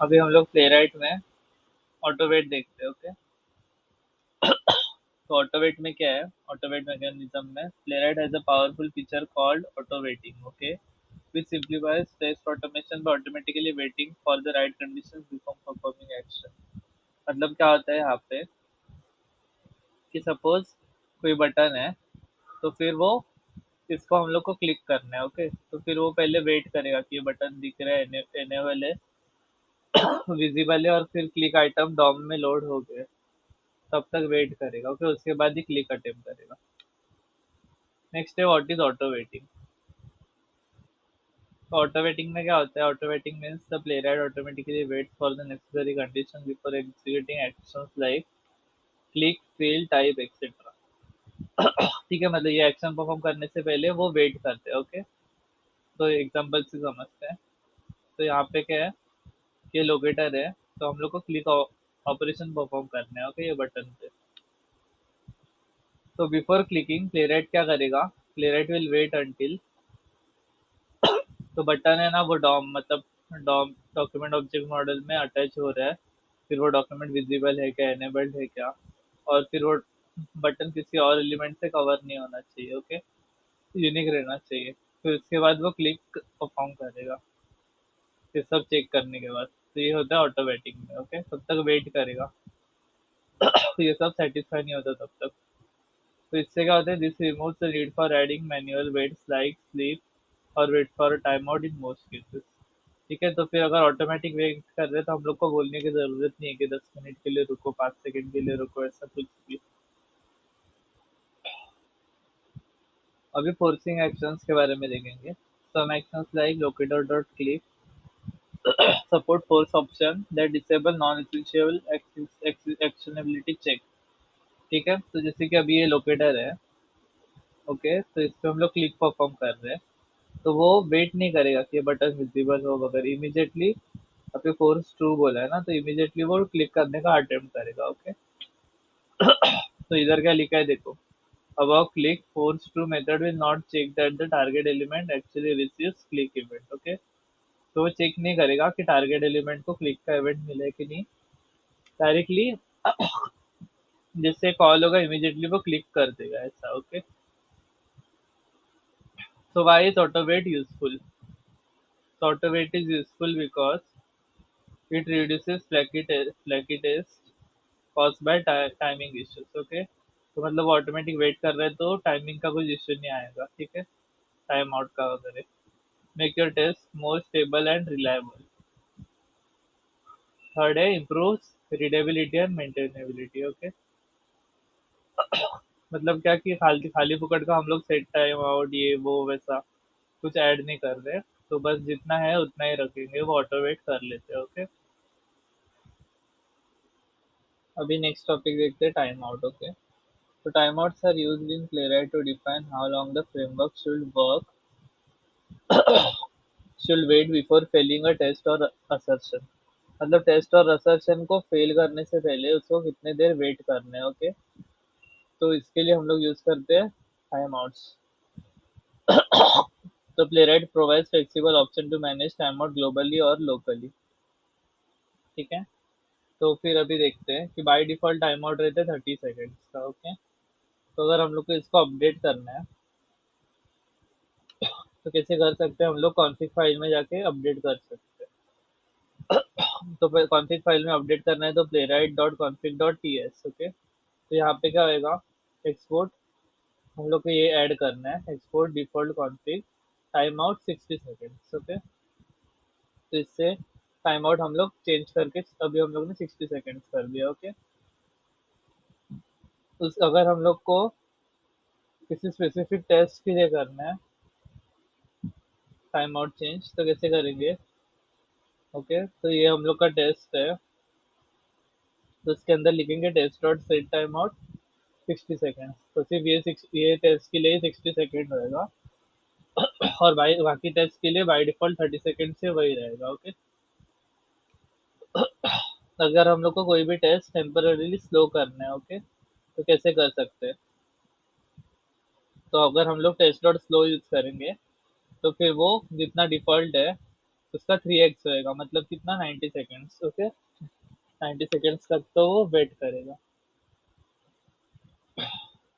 अभी हम लोग प्लेराइट में ऑटो वेट देखते हैं। ओके, तो ऑटो वेट में क्या है? ऑटो वेट मैकेनिज्म में playwright has a powerful feature called auto waiting. Okay, which simplifies test automation by automatically waiting for the right conditions before performing action। मतलब क्या होता है यहाँ पे कि सपोज कोई बटन है, तो फिर वो इसको हम लोग को क्लिक करना है। ओके, तो फिर वो पहले वेट करेगा कि ये बटन दिख रहा है, एनेबल है, विजिबल है, और फिर क्लिक आइटम डॉम में लोड हो गए, तब तक वेट करेगा। ओके, उसके बाद ही क्लिक अटेम्प्ट करेगा। नेक्स्ट है व्हाट इज ऑटो वेटिंग। तो ऑटो वेटिंग में क्या होता है? Auto waiting means the Playwright automatically wait for the necessary condition before executing actions like click, fill, type etcetera. ठीक है, मतलब ये एक्शन परफॉर्म करने से पहले वो वेट करते हैं। ओके, तो एग्जांपल से समझते हैं। तो यहाँ पे क्या है, ये लोकेटर है, तो हम लोग को क्लिक ऑपरेशन परफॉर्म करना है। ओके, ये बटन पे। तो बिफोर क्लिकिंग प्लेराइट क्या करेगा? प्लेराइट विल वेट अंटिल, तो बटन है ना वो डॉम, मतलब डॉम डॉक्यूमेंट ऑब्जेक्ट मॉडल में अटैच हो रहा है, फिर वो डॉक्यूमेंट विजिबल है क्या, एनेबल्ड है क्या, और फिर वो बटन किसी और एलिमेंट से कवर नहीं होना चाहिए। ओके, यूनिक रहना चाहिए। फिर उसके बाद वो क्लिक परफॉर्म करेगा, ये सब चेक करने के बाद। तो ये होता है ऑटो वेटिंग में। ओके, तब तक वेट करेगा, तो ये सब सेटिस्फाई नहीं होता तब तक। तो इससे क्या होता है, this removes the need for adding manual waits like sleep और wait for time out in most cases. ठीक है, तो फिर अगर ऑटोमेटिक वेट कर रहे हैं तो हम लोग को बोलने की जरूरत नहीं है कि 10 मिनट के लिए रुको, 5 सेकंड के लिए रुको, ऐसा कुछ भी। अभी फोर्सिंग एक्शंस के बारे में देखेंगे। Some actions like locator dot click support force option that disable non essential actionability check. ठीक है, तो जैसे कि अभी ये लोकेटर है। ओके, तो इस पे हम लोग क्लिक परफॉर्म कर रहे हैं, तो वो वेट नहीं करेगा कि ये बटन विजिबल हो वगैरह, इमीडिएटली आपने फोर्स ट्रू बोला है ना, तो इमीडिएटली वो क्लिक करने का अटेम्प्ट करेगा। ओके, तो इधर क्या लिखा है देखो, above click force true method will not check that the target element actually receives click event। Okay, तो वो चेक नहीं करेगा कि टारगेट एलिमेंट को क्लिक का इवेंट मिला है कि नहीं, डायरेक्टली जिससे कॉल होगा इमीडिएटली वो क्लिक कर देगा, ऐसा। Okay, so why is auto wait useful? So auto wait is useful because it reduces flaky test caused by timing issues। Okay, तो मतलब ऑटोमेटिक वेट कर रहे हैं तो टाइमिंग का कुछ इश्यू नहीं आएगा। ठीक है, टाइम आउट का वगैरह। Make your test more stable and reliable. Third है improves readability and maintainability. Okay, मतलब क्या कि खाली खाली फुकट का हम लोग सेट टाइम आउट ये वो वैसा कुछ ऐड नहीं कर रहे, तो बस जितना है उतना ही रखेंगे, वो ऑटोमेट कर लेते हैं। ओके, अभी नेक्स्ट टॉपिक देखते हैं, टाइम आउट। ओके, तो time outs are used in Playwright to define how long the framework should wait before failing a test और असर्शन। मतलब टेस्ट और असर्शन को फेल करने से पहले उसको कितने देर वेट करना है। ओके, तो इसके लिए हम लोग यूज करते हैं टाइम आउट्स। तो Playwright provides flexible option to manage time out globally और लोकली। ठीक है, तो फिर अभी देखते हैं कि बाय डिफॉल्ट टाइम आउट रहते हैं 30 सेकेंड्स का। ओके, तो अगर हम लोग को इसको अपडेट करना है तो कैसे कर सकते हैं? हम लोग कॉन्फ़िग फाइल में जाके अपडेट कर सकते हैं। तो कॉन्फ़िग फाइल में अपडेट करना है तो playwright dot config dot T S. Okay, तो यहाँ पे क्या होएगा, एक्सपोर्ट, हम लोग को ये ऐड करना है, export default config time out 60 seconds. Okay, तो इससे टाइम आउट हम लोग चेंज करके अभी हम लोग ने 60 सेकेंड्स कर दिया। ओके, उस अगर हम लोग को किसी स्पेसिफिक टेस्ट के लिए करना है टाइम आउट चेंज, तो कैसे करेंगे? ओके, तो ये हम लोग का टेस्ट है, तो इसके अंदर लिखेंगे test dot set time out 60 seconds, तो सिर्फ ये टेस्ट के लिए 60 सेकेंड रहेगा, और बाकी टेस्ट के लिए बाई डिफॉल्ट 30 सेकेंड से वही रहेगा। ओके, अगर हम लोग को कोई भी टेस्ट टेम्पररीली स्लो करना है, ओके, तो कैसे कर सकते हैं? तो अगर हम लोग टेस्ट डॉट स्लो यूज करेंगे तो फिर वो जितना डिफॉल्ट है उसका 3x होएगा, मतलब कितना, 90 सेकेंड्स। ओके, 90 सेकेंड्स तक तो वो वेट करेगा।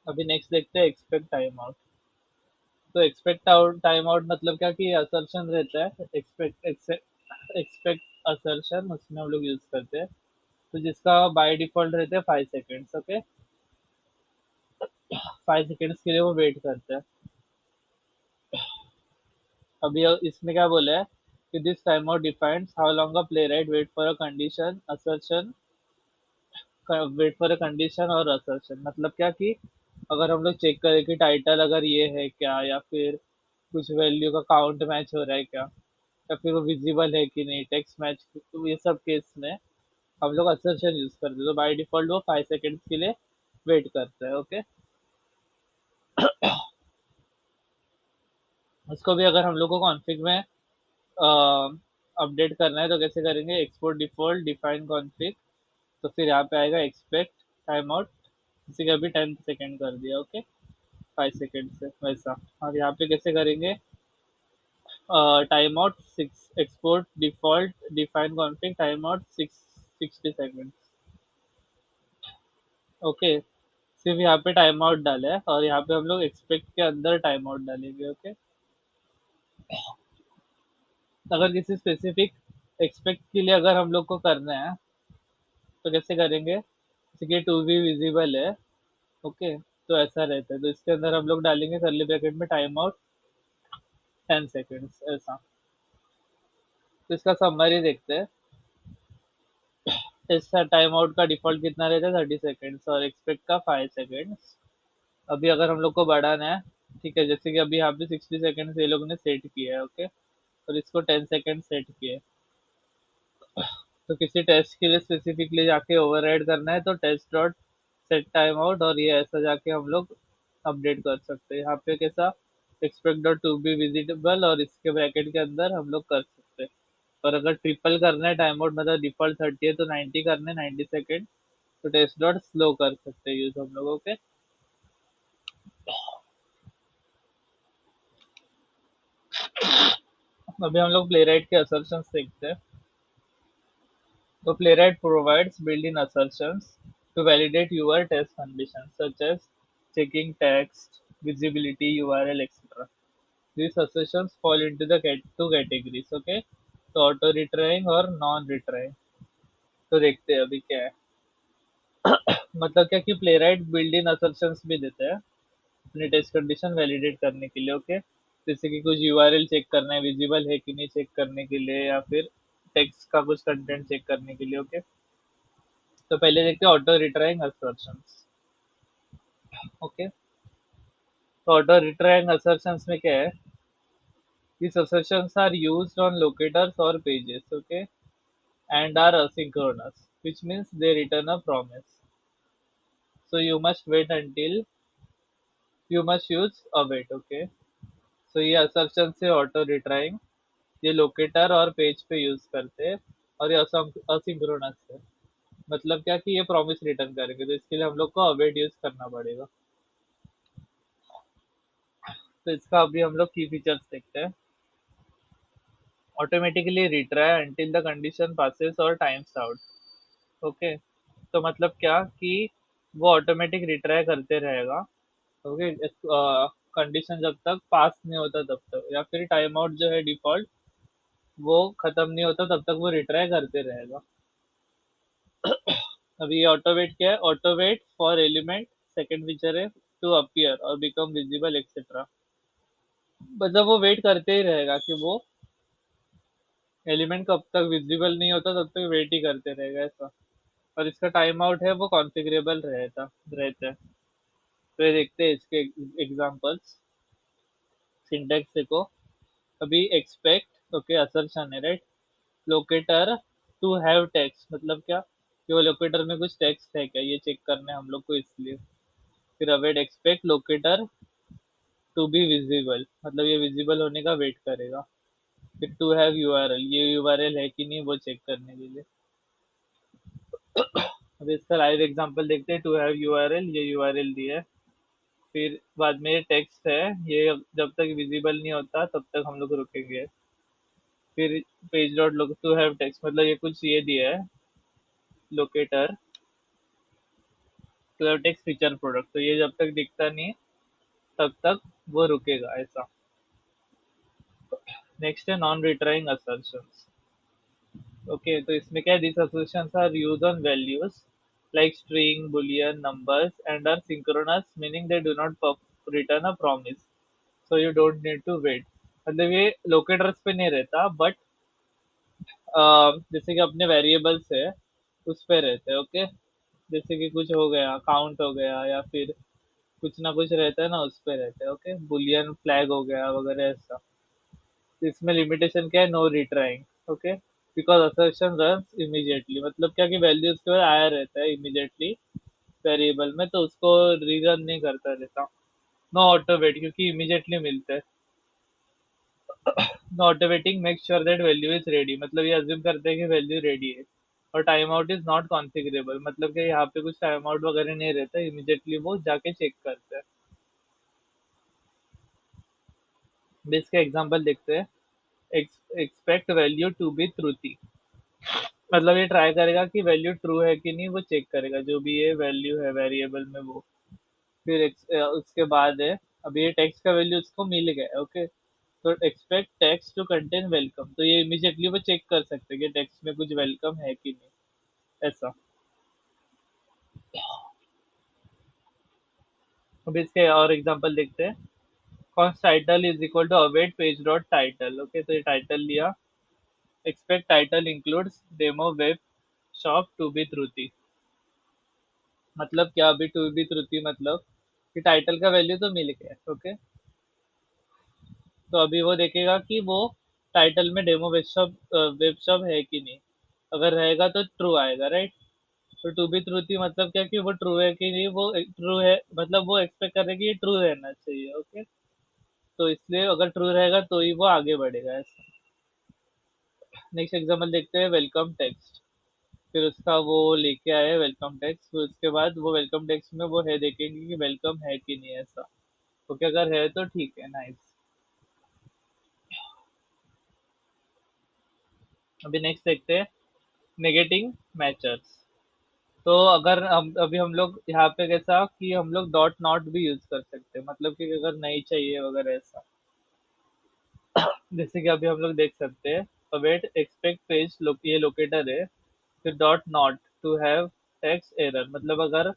अभी नेक्स्ट देखते हैं एक्सपेक्ट टाइम आउट। तो एक्सपेक्ट आउट टाइम आउट मतलब क्या कि असर्शन रहता है, एक्सपेक्ट असर्शन, उसमें हम लोग यूज करते हैं। तो जिसका बाय डिफॉल्ट रहता है 5 सेकेंड्स। ओके, 5 सेकेंड्स के लिए वो वेट करता है। अभी इसमें क्या बोला है कि this time out defines how long a Playwright wait for a condition assertion, wait for a condition और असर्शन मतलब क्या कि अगर हम लोग चेक करें कि टाइटल अगर ये है क्या, या फिर कुछ वैल्यू का काउंट मैच हो रहा है क्या, या फिर वो विजिबल है कि नहीं, टेक्स्ट मैच, तो ये सब केस में हम लोग असर्शन यूज करते हैं। तो बाय डिफॉल्ट वो 5 सेकेंड्स के लिए वेट करता है। ओके, उसको भी अगर हम लोग को कॉन्फ़िग में अपडेट करना है तो कैसे करेंगे, एक्सपोर्ट डिफॉल्ट डिफाइन कॉन्फ़िग, तो फिर यहाँ पे आएगा एक्सपेक्ट टाइम आउट, किसी का भी 10 सेकेंड कर दिया। ओके, 5 सेकेंड से वैसा। और यहाँ पे कैसे करेंगे, time out 6, export default define config time out 60 second. Okay, सिर्फ यहाँ पे टाइम आउट डाला है और यहाँ पे हम लोग एक्सपेक्ट के अंदर टाइम आउट डालेंगे। ओके, अगर किसी स्पेसिफिक एक्सपेक्ट के लिए अगर हम लोग को करना है तो कैसे करेंगे, जैसे कि टू बी विजिबल है। ओके, तो ऐसा रहता है, तो इसके अंदर हम लोग डालेंगे करली ब्रैकेट में टाइम आउट 10 सेकेंड्स ऐसा। तो इसका समरी देखते हैं। इसका टाइम आउट का डिफॉल्ट कितना रहता है, 30 सेकेंड्स, और एक्सपेक्ट का 5 सेकेंड्स। अभी अगर हम लोग को बढ़ाना है, ठीक है, जैसे कि अभी यहाँ पे 60 सेकेंड्स ये लोग ने सेट किया है। ओके, और इसको 10 सेकेंड सेट किया है। तो किसी टेस्ट के लिए स्पेसिफिकली जाके ओवरराइड करना है तो test dot set time out, और ये ऐसा जाके हम लोग अपडेट कर सकते हैं। यहाँ पे कैसा, expect dot to be visitable, और इसके ब्रैकेट के अंदर हम लोग कर सकते हैं। और अगर ट्रिपल करना है टाइम आउट, मतलब डिफॉल्ट 30 है तो 90 करना है, 90 सेकेंड, तो टेस्ट डॉट स्लो कर सकते हैं यूज हम लोग। ओके, अभी हम लोग प्ले राइट के असर्शंस देखते हैं। तो Playwright provides built-in assertions to validate your test conditions, such as checking text, visibility, URL, etc. These assertions fall into the two categories. Okay, तो auto retrying और non retrying। तो देखते हैं अभी क्या है। मतलब क्या कि प्लेराइट बिल्ड इन असर्शंस भी देते हैं अपनी टेस्ट कंडीशन वैलिडेट करने के लिए। ओके, जैसे कि कुछ यूआरएल चेक करना है, विजिबल है कि नहीं चेक करने के लिए, या फिर टेक्स्ट का कुछ कंटेंट चेक करने के लिए। ओके, तो पहले देखते हैं ऑटो रिट्राइंग असर्शंस। ओके, तो ऑटो रिट्राइंग असर्शंस में क्या है, these assertions are used on locators or pages, okay, and are asynchronous, which means they return a promise. So you must use await. Okay, so ये assertion से auto retrying, ये locator और page पे use करते हैं, और ये asynchronous है। मतलब क्या कि ये प्रॉमिस रिटर्न करेंगे, तो इसके लिए हम लोग को अवेट यूज करना पड़ेगा। तो इसका अभी हम लोग की फीचर्स देखते हैं। Automatically retry until the condition passes और टाइम्स आउट। ओके, तो मतलब क्या कि वो ऑटोमेटिक रिट्राई करते रहेगा। ओके, कंडीशन जब तक पास नहीं होता तब तक, या फिर टाइम आउट जो है डिफॉल्ट वो खत्म नहीं होता तब तक वो रिट्राई करते रहेगा। अभी ये ऑटोवेट क्या है, ऑटोवेट फॉर एलिमेंट, सेकंड फीचर है, टू अपीयर और बिकम विजिबल एक्सेट्रा। मतलब वो वेट करते ही रहेगा कि वो एलिमेंट कब तक विजिबल नहीं होता तब तक वेट ही करते रहेगा ऐसा। और इसका टाइम आउट है वो कॉन्फ़िगरेबल रहता है। तो ये देखते हैं इसके एग्जांपल्स। सिंटैक्स देखो, अभी एक्सपेक्ट, ओके, असर्शन है, right, locator to have text, मतलब क्या कि वो लोकेटर में कुछ टेक्स्ट है क्या, ये चेक करना है हम लोग को इसलिए। फिर await expect locator to be visible, मतलब ये विजिबल होने का वेट करेगा। फिर टू हैव यूआरएल, ये यूआरएल है कि नहीं वो चेक करने के लिए। अब इसका लाइव एग्जांपल देखते हैं। टू हैव यूआरएल, ये यूआरएल दिया है। फिर बाद में टेक्स्ट है, ये जब तक विजिबल नहीं होता तब तक हम लोग रुकेंगे। फिर page dot log to have text, मतलब ये कुछ ये दिया है locator to have text feature product, तो ये जब तक दिखता नहीं तब तक वो रुकेगा ऐसा। नेक्स्ट है नॉन रिट्राइंग असर्शंस। ओके, तो इसमें क्या है, this assertions are use on values like string, boolean, numbers and are synchronous, meaning they do not return a promise, so you don't need to wait। मतलब ये locators पे नहीं रहता, but जैसे कि अपने वेरिएबल्स है उस पे रहते हैं। ओके, जैसे कि कुछ हो गया, काउंट हो गया, या फिर कुछ ना कुछ रहता है ना, उस पे रहते हैं। ओके, बुलियन फ्लैग हो गया वगैरह ऐसा। तो इसमें लिमिटेशन क्या है, no retrying. Okay, because assertion runs immediately, मतलब क्या कि वैल्यू उसके बाद आया रहता है इमीडिएटली वेरिएबल में, तो उसको रीरन नहीं करता रहता। नो ऑटो वेट, क्योंकि इमीडिएटली मिलते हैं। No auto waiting make sure that value is ready, मतलब ये अज्यूम करते हैं कि वैल्यू रेडी है। और टाइम आउट इज नॉट कॉन्फिगरेबल, मतलब कि यहाँ पे कुछ टाइम आउट वगैरह नहीं रहता, इमीडिएटली वो जाके चेक करते हैं। अब इसके एग्जांपल देखते हैं। Expect value to be truthy, मतलब ये ट्राई करेगा कि वैल्यू ट्रू है कि नहीं, वो चेक करेगा जो भी ये वैल्यू है वेरिएबल में वो। फिर उसके बाद है, अब ये टेक्स्ट का वैल्यू उसको मिल गया। ओके, तो expect text to contain welcome, तो ये इमीडिएटली वो चेक कर सकते हैं कि टेक्स्ट में कुछ वेलकम है कि नहीं ऐसा। अब इसके और एग्जांपल देखते हैं। Const title is equal to await page dot title. Okay, तो ये टाइटल लिया। Expect title includes demo web shop to be truthy, मतलब क्या, अभी टू बी ट्रूथी मतलब कि टाइटल का वैल्यू तो मिल गया। ओके, तो अभी वो देखेगा कि वो टाइटल में डेमो वेब शॉप है कि नहीं। अगर रहेगा तो ट्रू आएगा, राइट। तो टू बी ट्रू थी मतलब क्या, कि वो ट्रू है कि नहीं, वो ट्रू है, मतलब वो एक्सपेक्ट कर रहे हैं कि ये ट्रू रहना चाहिए। ओके, तो इसलिए अगर ट्रू रहेगा तो ही वो आगे बढ़ेगा ऐसा। नेक्स्ट एग्जाम्पल देखते हैं, वेलकम टेक्स्ट। फिर उसका वो लेके आए वेलकम टेक्स्ट, फिर उसके बाद वो वेलकम टेक्स्ट में वो है देखेंगे कि वेलकम है कि नहीं ऐसा। ओके, अगर है तो ठीक है, नाइस। अभी नेक्स्ट देखते हैं, नेगेटिंग मैचर्स। तो अगर हम अभी हम लोग यहाँ पे कैसा कि हम लोग डॉट नॉट भी यूज कर सकते हैं, मतलब कि अगर नहीं चाहिए वगैरह ऐसा। जैसे कि अभी हम लोग देख सकते हैं, अवेट एक्सपेक्ट पेज ये लोकेटर है। फिर dot not to have text error, मतलब अगर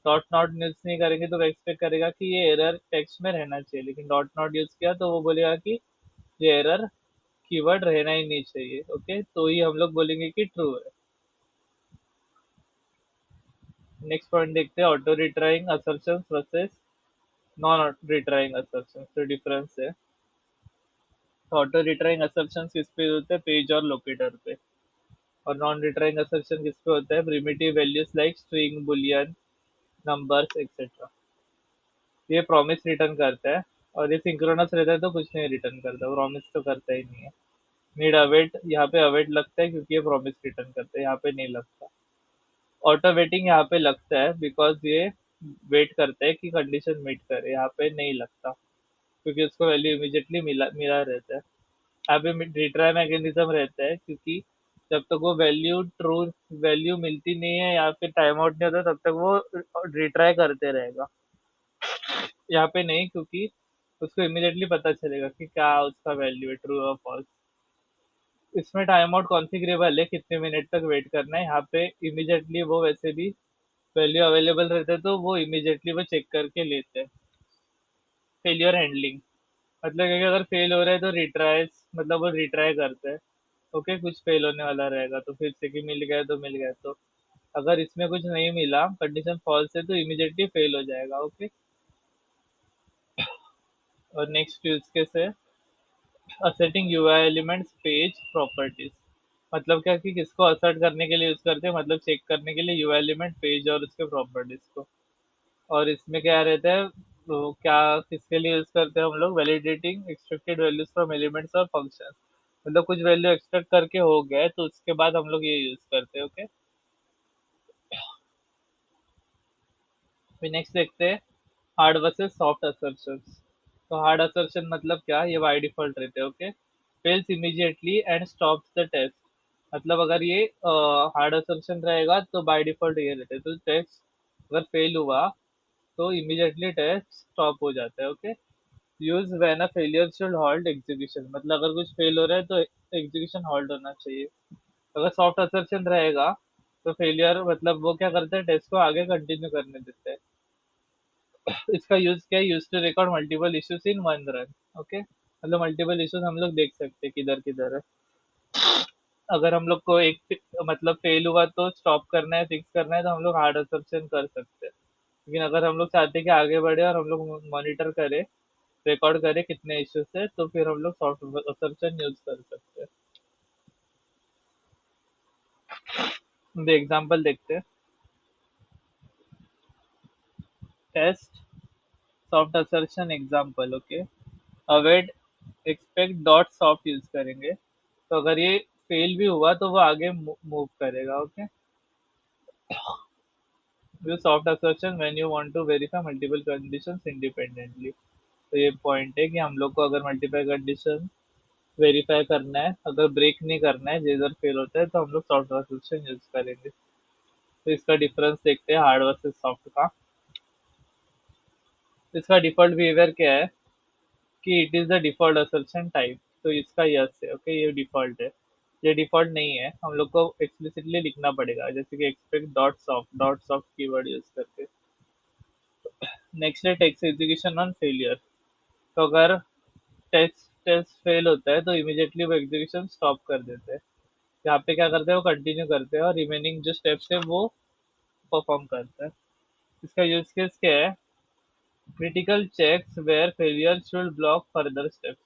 डॉट नॉट यूज नहीं करेंगे तो वो एक्सपेक्ट करेगा कि ये एरर टेक्स्ट में रहना चाहिए, लेकिन डॉट नॉट यूज किया तो वो बोलेगा कि ये एरर कीवर्ड रहना ही नहीं चाहिए। ओके, तो ही हम लोग बोलेंगे कि ट्रू है। नेक्स्ट पॉइंट देखते हैं, auto retrying assertions versus non retrying assertions, तो डिफरेंस है। ऑटो रिट्राइंग असर्शंस किस पे होते हैं, पेज और लोकेटर पे। और नॉन रिट्राइंग असर्शन किस पे होता है, primitive values like string, Boolean, numbers etcetera. ये प्रॉमिस रिटर्न करता है, और ये सिंक्रोनस रहता है तो कुछ नहीं रिटर्न करता, प्रॉमिस तो करता ही नहीं है। नीड अवेट, यहाँ पे अवेट लगता है क्योंकि ये प्रॉमिस रिटर्न करता है, यहाँ पे नहीं लगता। ऑटो वेटिंग यहाँ पे लगता है बिकॉज ये वेट करता है कि कंडीशन मीट करे, यहाँ पे नहीं लगता क्योंकि उसको वैल्यू इमीडिएटली मिला मिला रहता है। यहाँ पे रिट्राई मैकेनिज्म रहता है, क्योंकि जब तक वो वैल्यू ट्रू वैल्यू मिलती नहीं है या फिर टाइम आउट नहीं होता तब तक वो रिट्राई करते रहेगा। यहाँ पे नहीं, क्योंकि उसको इमीडिएटली पता चलेगा कि क्या उसका वैल्यू है, ट्रू और फॉल्स। इसमें टाइम आउट कॉन्फ़िगरेबल है, कितने मिनट तक वेट करना है। यहाँ पे इमीडिएटली वो वैसे भी वैल्यू अवेलेबल रहते हैं तो वो इमीडिएटली वो चेक करके लेते हैं। फेलियर हैंडलिंग, मतलब कि अगर फेल हो रहा है तो रिट्राई, मतलब वो रिट्राई करते हैं। ओके, कुछ फेल होने वाला रहेगा तो फिर से कि मिल गया तो मिल गया, तो अगर इसमें कुछ नहीं मिला, कंडीशन फॉल्स है, तो इमीडिएटली फेल हो जाएगा। ओके, और नेक्स्ट यूज केस है असेटिंग यूआई एलिमेंट्स पेज प्रॉपर्टीज। मतलब क्या कि किसको असर्ट करने के लिए यूज करते हैं, मतलब चेक करने के लिए यूआई एलिमेंट पेज और उसके प्रॉपर्टीज को। और इसमें क्या रहता है, तो क्या किसके लिए यूज करते हैं हम लोग, validating expected values from elements और फंक्शन, मतलब कुछ वैल्यू एक्सपेक्ट करके हो गया है तो उसके बाद हम लोग ये यूज करते हैं। ओके, फिर नेक्स्ट देखते हैं, हार्ड वर्सेस सॉफ्ट असर्शंस। तो हार्ड असर्शन मतलब क्या, ये बाय डिफॉल्ट रहते हैं। Okay, fails immediately and stops the test. मतलब अगर ये हार्ड असर्शन रहेगा तो बाय डिफॉल्ट ये रहता है, तो टेस्ट अगर फेल हुआ तो इमीडिएटली टेस्ट स्टॉप हो जाता है। Okay. Use when a failure should halt execution, मतलब अगर कुछ फेल हो रहा है तो एग्जीक्यूशन हॉल्ट होना चाहिए। अगर सॉफ्ट असर्शन रहेगा तो फेलियर मतलब वो क्या करते हैं, टेस्ट को आगे कंटिन्यू करने देते हैं। इसका यूज क्या है, use to record multiple issues in one run. Okay, मतलब मल्टीपल इश्यूज हम लोग देख सकते हैं किधर किधर है। अगर हम लोग को एक मतलब फेल हुआ तो स्टॉप करना है, फिक्स करना है, तो हम लोग हार्ड असर्प्शन कर सकते हैं। लेकिन अगर हम लोग चाहते हैं कि आगे बढ़े और हम लोग मॉनिटर करें, रिकॉर्ड करें कितने इश्यूज है, तो फिर हम लोग सॉफ्ट असर्प्शन यूज कर सकते हैं। एग्जाम्पल देखते हैं। Test soft assertion example. Okay, await expect dot soft use करेंगे, तो अगर ये फेल भी हुआ तो वो आगे मूव करेगा। Okay. Use soft assertion when you want to verify multiple conditions independently. तो ये पॉइंट है कि हम लोग को अगर मल्टीपल कंडीशन वेरीफाई करना है, अगर ब्रेक नहीं करना है, जिधर फेल होता है, तो हम लोग सॉफ्ट असर्शन यूज करेंगे। तो इसका डिफरेंस देखते हैं हार्ड वर्सेस सॉफ्ट का। इसका डिफॉल्ट बिहेवियर क्या है कि it is the default assertion type, तो इसका यस है। ओके, ये डिफॉल्ट है। ये डिफॉल्ट नहीं है, हम लोग को एक्सप्लिसिटली लिखना पड़ेगा, जैसे कि expect dot soft keyword use करके। नेक्स्ट है टेक्स्ट एग्जीक्यूशन ऑन फेलियर। तो अगर टेस्ट टेस्ट फेल होता है तो इमीडिएटली वो एग्जीक्यूशन स्टॉप कर देते हैं। यहाँ पे क्या करते हैं, वो कंटिन्यू करते हैं और रिमेनिंग जो स्टेप्स है वो परफॉर्म करते हैं। इसका यूज केस क्या है, critical checks where failure should block further steps.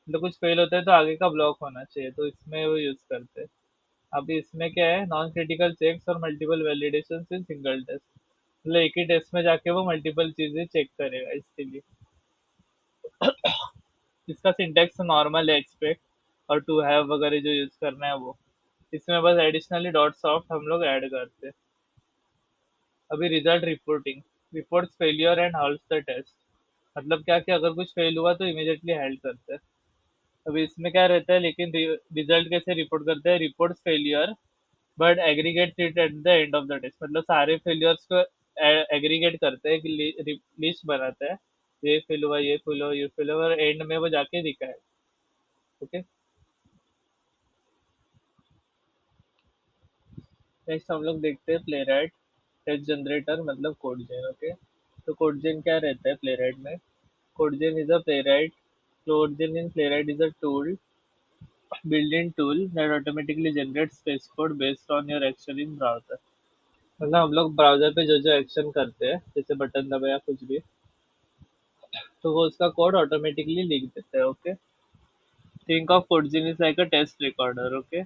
मतलब कुछ फेल होता है तो आगे का ब्लॉक होना चाहिए, तो इसमें वो यूज करते हैं। अभी इसमें क्या है, नॉन क्रिटिकल चेक्स और multiple validation in single test, मतलब एक ही टेस्ट में जाके वो मल्टीपल चीजें चेक करेगा इसके लिए। इसका सिंटेक्स नॉर्मल है, एक्सपेक्ट और टू हैव वगैरह जो यूज करना है वो। इसमें बस एडिशनली डॉट सॉफ्ट हम लोग ऐड करते हैं। अभी result reporting, reports failure and halts the test. मतलब क्या कि अगर कुछ फेल हुआ तो इमीडिएटली हेल्प करते हैं। अभी इसमें क्या रहता है, लेकिन रिजल्ट कैसे रिपोर्ट करते हैं, reports failure but aggregate it at the end of the test. मतलब सारे फेलियर्स को एग्रीगेट करते हैं कि लिस्ट बनाते हैं, ये फेल हुआ, ये फेल हुआ, ये फेल हुआ, और एंड में वो जाके दिखाए। ओके। नेक्स्ट हम लोग देखते हैं प्ले राइट टेक्स्ट जनरेटर, मतलब कोडजेन। ओके, तो कोडजेन क्या रहता है प्ले राइट में। Codegen is a Playwright, codegen in Playwright is a tool, built-in tool that automatically generates test code based on your action in browser। मतलब हम लोग browser पे जो जो एक्शन करते हैं, जैसे बटन दबा या कुछ भी, तो वो उसका कोड ऑटोमेटिकली लिख देता है। Okay. Think of codegen is like a test recorder. Okay,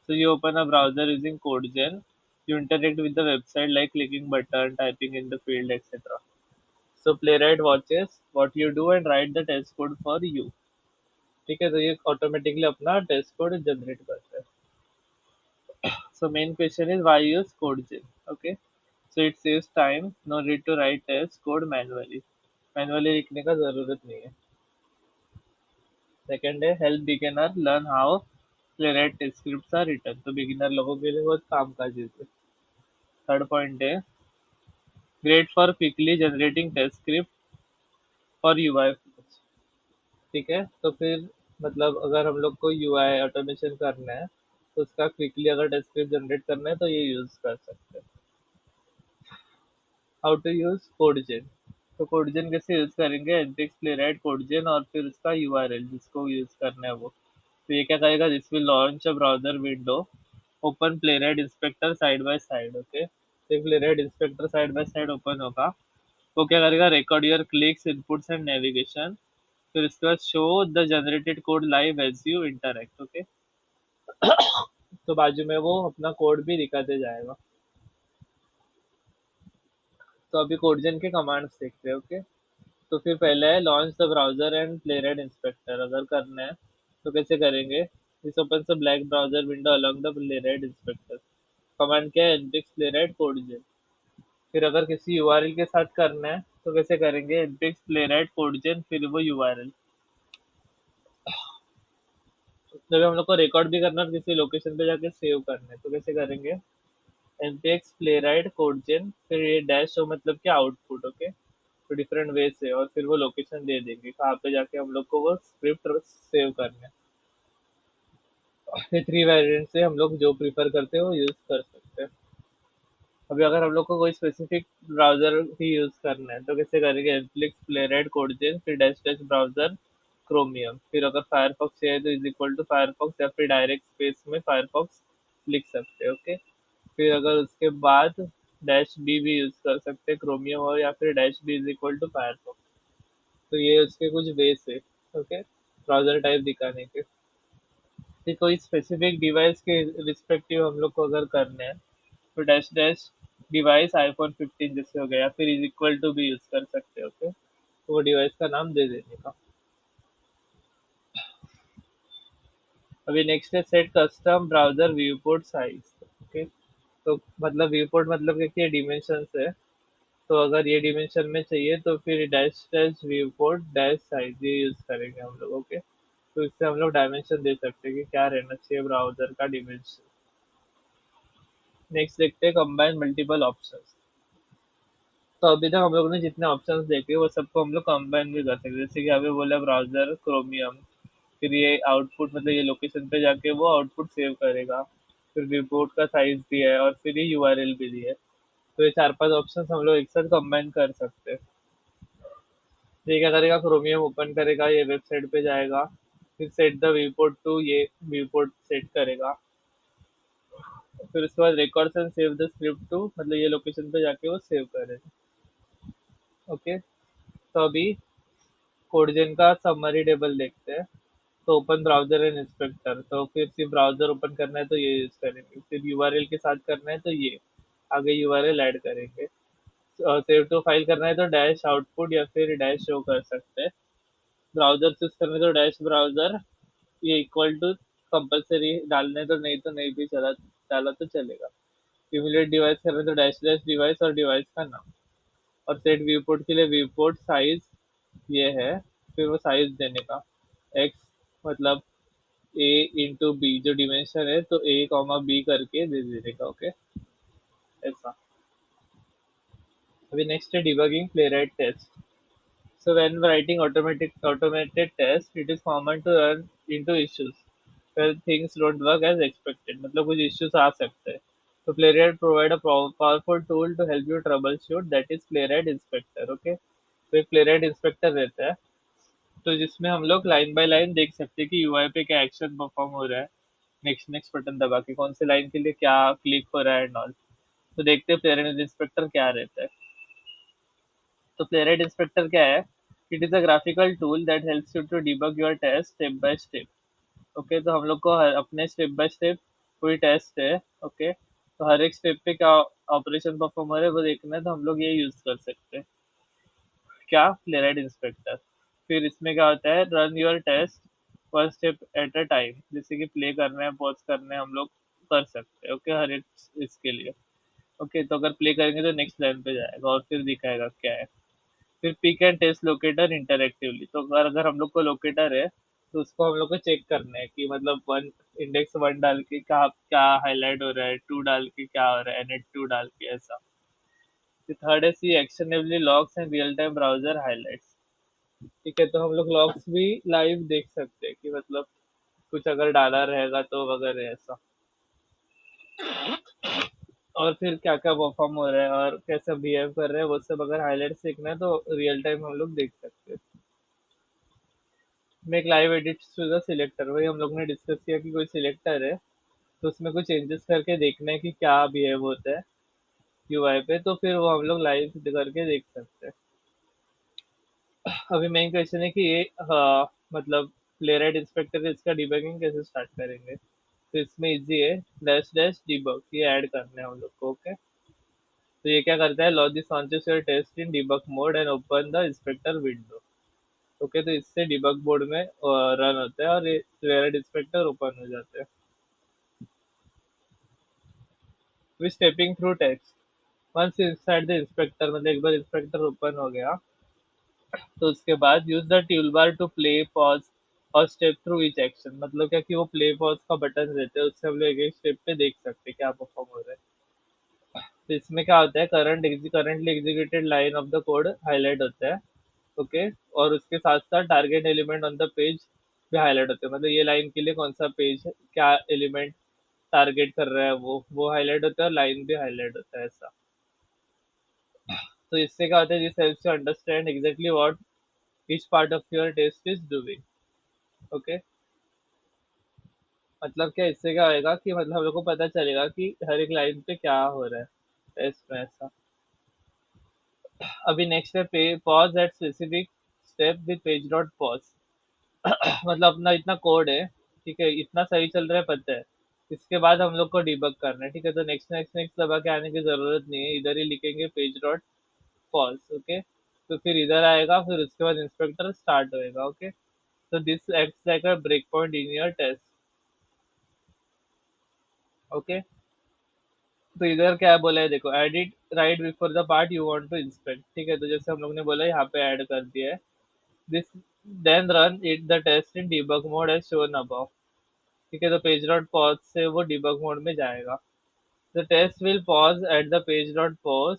so you open a browser using CodeGen, you interact with the website like clicking button, typing in the field, etc. So Playwright watches what you do and write the test code for you। ठीक है, तो ये automatically अपना test code generate करता है। So main question is why use CodeGen? Okay, so it saves time, no need to write test code manually। Manually लिखने का जरूरत नहीं है। सेकंड है help beginner learn how Playwright test scripts are written, तो beginner लोगों के लिए बहुत काम का चीज है। थर्ड पॉइंट है great for quickly generating test script for UI. ठीक है, तो फिर मतलब अगर हम लोग को यूआई ऑटोमेशन करना है तो उसका क्विकली अगर टेस्ट स्क्रिप्ट जनरेट करना है तो ये यूज कर सकते हैं। हाउ टू यूज कोडजेन, तो कोडजेन कैसे यूज करेंगे, एनपिक्स प्लेराइट कोडजेन और फिर उसका यूआरएल जिसको यूज करना है वो। तो ये क्या करेगा, this will launch a browser window, open Playwright inspector side by side. Okay, तो Playwright inspector side by side open होगा। वो क्या करेगा, record your clicks inputs and navigation, फिर उसके बाद show the generated code live as you interact. Okay, तो बाजू में वो अपना कोड भी दिखाते जाएगा। तो अभी कोडजन के कमांड्स देखते हैं। ओके, तो फिर पहले है launch the browser and playwright inspector, अगर करना है तो कैसे करेंगे, this opens a black browser window along the playwright inspector. Command क्या है, npix प्लेराइट कोडजन। फिर अगर किसी यूआरएल के साथ करना है तो कैसे करेंगे, npix प्लेराइट कोडजन फिर वो यूआरएल। जब हम लोग को रिकॉर्ड भी करना है और किसी लोकेशन पे जाके सेव करना है तो कैसे करेंगे? npx playwright codegen, फिर ये डैश हो मतलब क्या आउटपुट, ओके। तो डिफरेंट वे से और फिर वो लोकेशन दे देंगे कहाँ पे जाके हम लोग को वो स्क्रिप्ट सेव करना है। ये थ्री वेरिएंट से हम लोग जो प्रीफर करते हैं वो यूज कर सकते हैं। अभी अगर हम लोग को कोई स्पेसिफिक ब्राउजर ही यूज करना है तो कैसे करेंगे? एनफ्लिक्स प्लेराइट कोडजेन फिर डैश डैश ब्राउजर क्रोमियम, फिर अगर फायरफॉक्स चाहिए तो इज इक्वल टू फायरफॉक्स या फिर डायरेक्ट स्पेस में फायरफॉक्स लिख सकते हैं, ओके। फिर अगर उसके बाद डैश बी भी यूज कर सकते हैं क्रोमियम हो या फिर dash b is equal to Firefox. तो ये उसके कुछ वेस है, ओके, ब्राउजर टाइप दिखाने के। फिर कोई स्पेसिफिक डिवाइस के रिस्पेक्टिव हम लोग को अगर करने हैं तो डैश डैश डिवाइस आईफोन 15 जैसे हो गया या फिर इज इक्वल टू भी यूज कर सकते हो, ओके। तो वो डिवाइस का नाम दे देने का। अभी नेक्स्ट है set custom browser view port size, okay. तो मतलब व्यू पोर्ट मतलब क्या डिमेंशन है। तो अगर ये डिमेंशन में चाहिए तो फिर dash dash view port dash size ये यूज करेंगे हम लोग, ओके। तो इससे हम लोग डायमेंशन दे सकते हैं कि क्या रहना चाहिए ब्राउजर का डिमेंशन। नेक्स्ट देखते हैं कंबाइन मल्टीपल ऑप्शंस। तो अभी तक हम लोग ने जितने ऑप्शंस देखे वो सबको हम लोग कंबाइन भी कर सकते हैं, जैसे कि अभी बोला ब्राउजर क्रोमियम, फिर ये आउटपुट मतलब ये लोकेशन पे जाके वो आउटपुट सेव करेगा, फिर रिपोर्ट का साइज भी है और फिर ये यूआरएल भी दी है। तो ये चार पांच ऑप्शंस हम लोग एक साथ कंबाइन कर सकते हैं। तो ये क्या करेगा? क्रोमियम ओपन करेगा, ये वेबसाइट पे जाएगा, फिर सेट द व्यू टू ये व्यू सेट करेगा, फिर उसके बाद records and save the script to मतलब ये लोकेशन पे जाके वो सेव करेगा, ओके। तो अभी कोडजेन का समरी टेबल देखते हैं। तो ओपन ब्राउजर एंड इंस्पेक्टर, तो फिर सिर्फ ब्राउजर ओपन करना है तो ये यूज करेंगे, फिर यूआरएल के साथ करना है तो ये आगे यूआरएल ऐड करेंगे। सेव टू फाइल करना है तो डैश आउटपुट या फिर डैश शो कर सकते हैं। ब्राउजर चूज करना है तो डैश ब्राउजर ये इक्वल टू कंपलसरी डालने तो नहीं, तो नहीं भी चला, डाला तो चलेगा। इम्यूलेट डिवाइस करना है तो डैश डैश डिवाइस और डिवाइस का नाम। और सेट व्यू पोर्ट के लिए व्यू पोर्ट साइज ये है, फिर वो साइज देने का एक्स मतलब ए इंटू बी जो डिमेंशन है तो ए कॉमा बी करके दे देने का, ओके। ऐसा। अभी नेक्स्ट है debugging Playwright test. So when writing automated test, it is common to run into issues where things don't work as expected. मतलब कुछ issues आ सकते हैं। तो Playwright provide a powerful tool to help you troubleshoot, that is Playwright Inspector, okay? तो एक Playwright Inspector रहता है, तो जिसमें हम लोग लाइन बाय लाइन देख सकते हैं कि यूआई पे क्या एक्शन परफॉर्म हो रहा है, नेक्स्ट नेक्स्ट बटन दबा के कौन से लाइन के लिए क्या क्लिक हो रहा है एंड ऑल। तो देखते हैं Playwright Inspector क्या रहता है। तो प्लेराइट इंस्पेक्टर क्या है? It is a graphical tool that helps you to debug your test step by step, okay. तो हम लोग को अपने स्टेप बाय स्टेप कोई टेस्ट है, ओके, तो हर एक स्टेप पे क्या ऑपरेशन परफॉर्म हो रहा है वो देखना है तो हम लोग ये यूज कर सकते हैं, क्या? Playwright inspector. फिर इसमें क्या होता है? Run your test one step at a time, जैसे कि प्ले करना है पॉज करना है हम लोग कर सकते हैं, ओके, हर एक इसके लिए, ओके। तो अगर प्ले करेंगे तो नेक्स्ट लाइन पे जाएगा और फिर दिखाएगा क्या है। फिर पिक एंड टेस्ट लोकेटर इंटरेक्टिवली, तो अगर हम लोग को लोकेटर है तो उसको हम लोग को चेक करना है कि मतलब वन इंडेक्स वन डाल के क्या क्या हाईलाइट हो रहा है, टू डाल के क्या हो रहा है, एन टू डाल के ऐसा। फिर थर्ड है see actionability logs and real time browser highlights. ठीक है, तो हम लोग लॉग्स भी लाइव देख सकते हैं कि मतलब कुछ अगर डाला रहेगा तो वगैरह ऐसा। और फिर क्या क्या परफॉर्म हो रहा है और कैसे बिहेव कर रहे हैं वो सब अगर हाईलाइट्स देखना है तो रियल टाइम हम लोग देख सकते हैं। Make live edit to the selector, वही हम लोग ने डिस्कस किया कि कोई सिलेक्टर है तो उसमें कुछ चेंजेस करके देखना है कि क्या बिहेव होता है यूआई पे, तो फिर वो हम लोग लाइव करके देख सकते हैं। अभी मेन क्वेश्चन है कि ये मतलब प्लेराइट इंस्पेक्टर है, इसका डिबगिंग कैसे स्टार्ट करेंगे? तो इसमें इजी है, डैश डैश डिबग ये ऐड करना है हम लोग को, ओके। तो ये क्या करता है? Log this launches your test in debug mode and open the inspector window, okay. तो इससे डिबग मोड में रन होता है और ये प्लेराइट इंस्पेक्टर ओपन हो जाता है। फिर stepping through text, once inside the inspector मतलब एक बार इंस्पेक्टर ओपन हो गया तो उसके बाद use the tool bar to play pause और स्टेप थ्रू ईच एक्शन, मतलब क्या कि वो प्ले पॉज का बटन रहते हैं, उससे हम लोग एक एक स्टेप पे देख सकते हैं क्या परफॉर्म हो रहा है। तो इसमें क्या होता है, currently executed line of the code highlight होता है। ओके। और उसके साथ साथ target element on the page भी हाईलाइट होते हैं, मतलब ये लाइन के लिए कौन सा पेज क्या एलिमेंट टारगेट कर रहा है वो हाईलाइट होता है, और लाइन भी हाईलाइट होता है ऐसा। तो इससे क्या होता है, this helps you understand exactly what each part of your test is doing. Okay. मतलब क्या, इससे क्या होएगा कि मतलब हम लोग को पता चलेगा कि हर एक लाइन पे क्या हो रहा है टेस्ट में ऐसा। अभी नेक्स्ट है pause at specific step with page dot pause. मतलब अपना इतना कोड है, ठीक है, इतना सही चल रहा है पता है, इसके बाद हम लोग को डिबग करना है, ठीक है, तो नेक्स्ट नेक्स्ट नेक्स्ट दबा के आने की जरूरत नहीं है, इधर ही लिखेंगे पेज डॉट पॉज। ओके। तो फिर इधर आएगा, फिर उसके बाद इंस्पेक्टर स्टार्ट होएगा। ओके। तो this acts like a break point in your test. Okay. तो इधर क्या बोला है देखो, edit right before the part you want to inspect, ठीक है, तो जैसे हम लोग ने बोला यहाँ पे ऐड कर दिया है this, then run it the test in debug mode as shown above. ठीक है, तो पेज डॉट पॉज से वो डिबग मोड में जाएगा। The test will pause at the page dot pause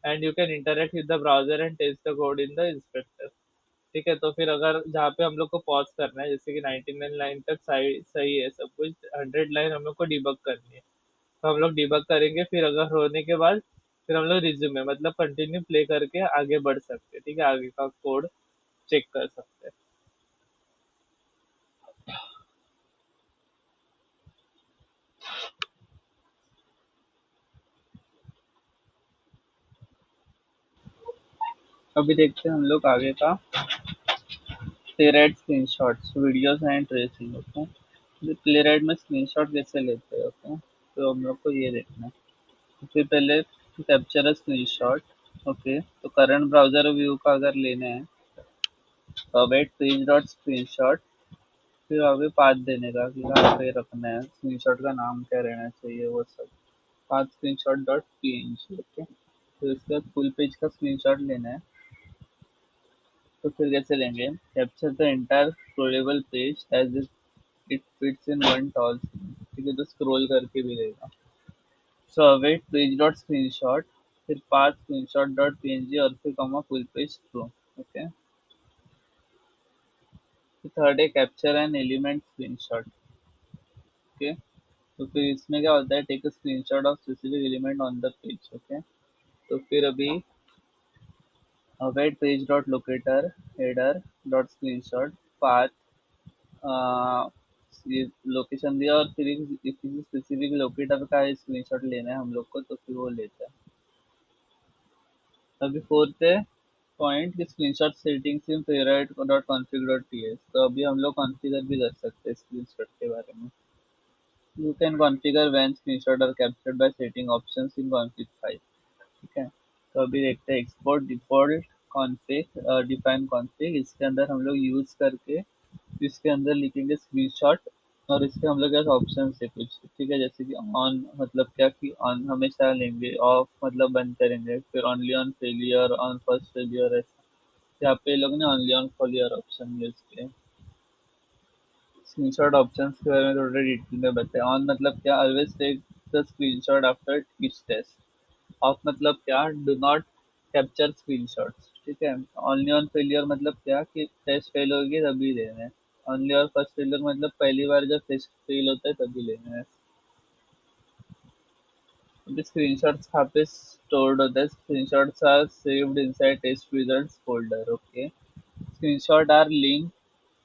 and you can interact with the browser and test the code in the inspector. ठीक है, तो फिर अगर जहाँ पे हम लोग को पॉज करना है, जैसे कि 99 लाइन तक सही सही है सब कुछ, 100 लाइन हम लोग को डिबग करनी है, तो हम लोग डिबग करेंगे, फिर अगर होने के बाद फिर हम लोग रिज्यूमे मतलब कंटिन्यू प्ले करके आगे बढ़ सकते हैं, ठीक है, आगे का कोड चेक कर सकते हैं। अभी देखते हैं हम लोग आगे का, playwright screenshots videos and tracing. Okay, तो प्लेराइट में स्क्रीनशॉट कैसे लेते हैं? ओके, तो हम लोग को ये देखना है। तो फिर पहले कैप्चर अ स्क्रीनशॉट। ओके, तो करंट ब्राउजर व्यू का अगर लेना है तो वेट पेज डॉट स्क्रीनशॉट, फिर अभी पाथ देने का कि कहाँ पे रखना है, स्क्रीनशॉट का नाम क्या रहना चाहिए वो सब, path screenshot dot PNG. Okay, तो इसका फुल पेज का स्क्रीनशॉट लेना है। तो फिर कैसे लेंगे, capture the entire scrollable page as it fits in one tall screen. ठीक है, तो स्क्रॉल करके भी लेगा। So await page dot screenshot, फिर पाथ स्क्रीनशॉट डॉट पीएनजी और फिर comma full page true. Okay. तो थर्ड है capture an element screenshot. Okay, तो फिर इसमें क्या होता है, take a screenshot of specific element on the page. Okay, तो फिर अभी await page dot locator header dot screenshot path, ये लोकेशन दिया और फिर किसी स्पेसिफिक लोकेटर का स्क्रीनशॉट लेना है हम लोग को, तो फिर वो लेता है। अभी फोर्थ है पॉइंट की screenshot settings in Playwright dot config dot TS, तो अभी हम लोग कॉन्फ़िगर भी कर सकते हैं स्क्रीनशॉट के बारे में। You can configure when screenshot are captured by setting options in config file. ठीक है, तो अभी देखते हैं export default config define config, इसके अंदर हम लोग यूज करके इसके अंदर लिखेंगे स्क्रीनशॉट, और इसके हम लोग के पास ऑप्शन है कुछ, ठीक है, जैसे कि ऑन मतलब क्या कि ऑन हमेशा लेंगे, ऑफ मतलब बंद करेंगे, फिर only on failure, on first failure, ऐसा। यहाँ पे ये लोग ने only on failure option use किया। स्क्रीनशॉट ऑप्शंस के बारे में थोड़ा डिटेल में बताएं। ऑन मतलब क्या, always take the screenshot after each test. Off मतलब क्या, डू नॉट कैप्चर स्क्रीनशॉट्स। ठीक है, ओनली ऑन फेलियर मतलब क्या कि टेस्ट फेल होगी तभी लेना है। ओनली और फर्स्ट फेलियर मतलब पहली बार जब टेस्ट फेल होता है तभी लेना है। स्क्रीनशॉट्स कहाँ पे स्टोर्ड होता है, screenshots are saved inside test results folder. Okay, screenshot are link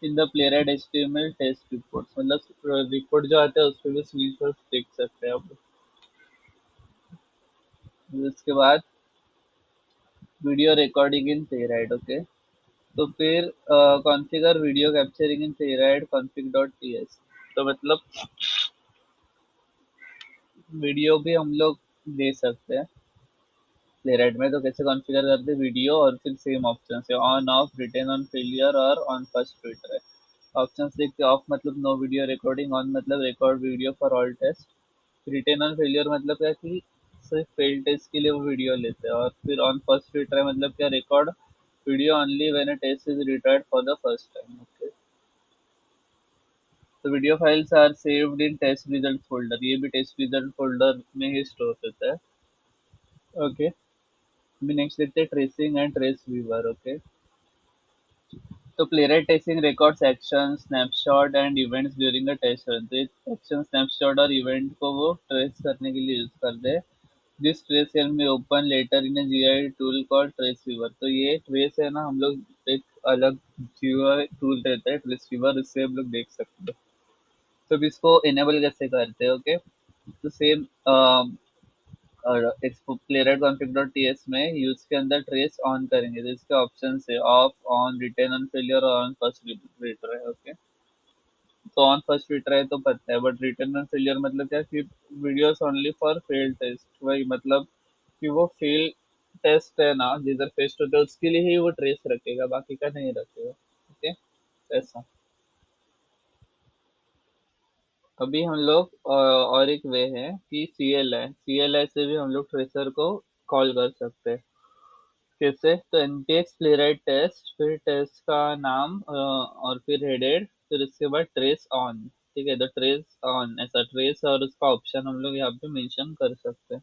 in the Playwright HTML test reports, मतलब रिपोर्ट जो आता है उस पर भी स्क्रीनशॉट देख सकते हैं आप। उसके बाद video recording in playwright. Okay, तो फिर कॉन्फ़िगर वीडियो कैप्चरिंग इन प्लेराइट कॉन्फ़िग डॉट टीएस, तो मतलब वीडियो भी हम लोग दे सकते हैं प्लेराइट में। तो कैसे कॉन्फ़िगर करते हैं वीडियो, और फिर सेम ऑप्शन है on off retain on failure और ऑन फर्स्ट फिल्टर है। ऑप्शन देखते ऑफ मतलब नो वीडियो रिकॉर्डिंग, ऑन मतलब record video for all test, retain on failure मतलब क्या कि सिर्फ फेल टेस्ट के लिए वो वीडियो लेते हैं, और फिर ऑन फर्स्ट फिल्टर है मतलब क्या, record video only when a test is retried for the first time. Okay, तो video files are saved in test result folder, ये भी टेस्ट रिजल्ट फोल्डर में ही स्टोर होता है। ओके, अभी नेक्स्ट देखते हैं tracing and trace viewer. Okay, तो Playwright testing records action snapshot and events during a test run. तो एक्शन स्नैपशॉट और इवेंट को वो ट्रेस करने के लिए यूज करते हैं। This trace can be open later in a GUI tool called trace viewer. तो ये ट्रेस है ना, हम लोग एक अलग जीआई टूल रहता है ट्रेस व्यूअर, इससे हम लोग देख सकते हैं। तो अब इसको इनेबल कैसे करते हैं? ओके, तो सेम और expo Playwright config dot TS में यूज के अंदर ट्रेस ऑन करेंगे, तो इसके ऑप्शन है off, on, return on failure और ऑन फर्स्ट रिट्राई। ओके, तो ऑन फर्स्ट रिट्राई तो पता है, बट रिटर्न ऑन फेलियर मतलब क्या कि videos only for failed test, वही मतलब कि वो फेल टेस्ट है ना जिधर फेस्ट होता है उसके लिए ही वो ट्रेस रखेगा, बाकी का नहीं रखेगा। ओके, ऐसा। अभी हम लोग और एक वे है कि सी एल आई से भी हम लोग ट्रेसर को कॉल कर सकते हैं। कैसे? तो एनपीएक्स प्लेराइट टेस्ट, फिर टेस्ट का नाम और फिर हेडेड, फिर इसके बाद ट्रेस ऑन। ठीक है, तो ट्रेस ऑन ऐसा ट्रेस और उसका ऑप्शन हम लोग यहाँ पे मेंशन कर सकते हैं।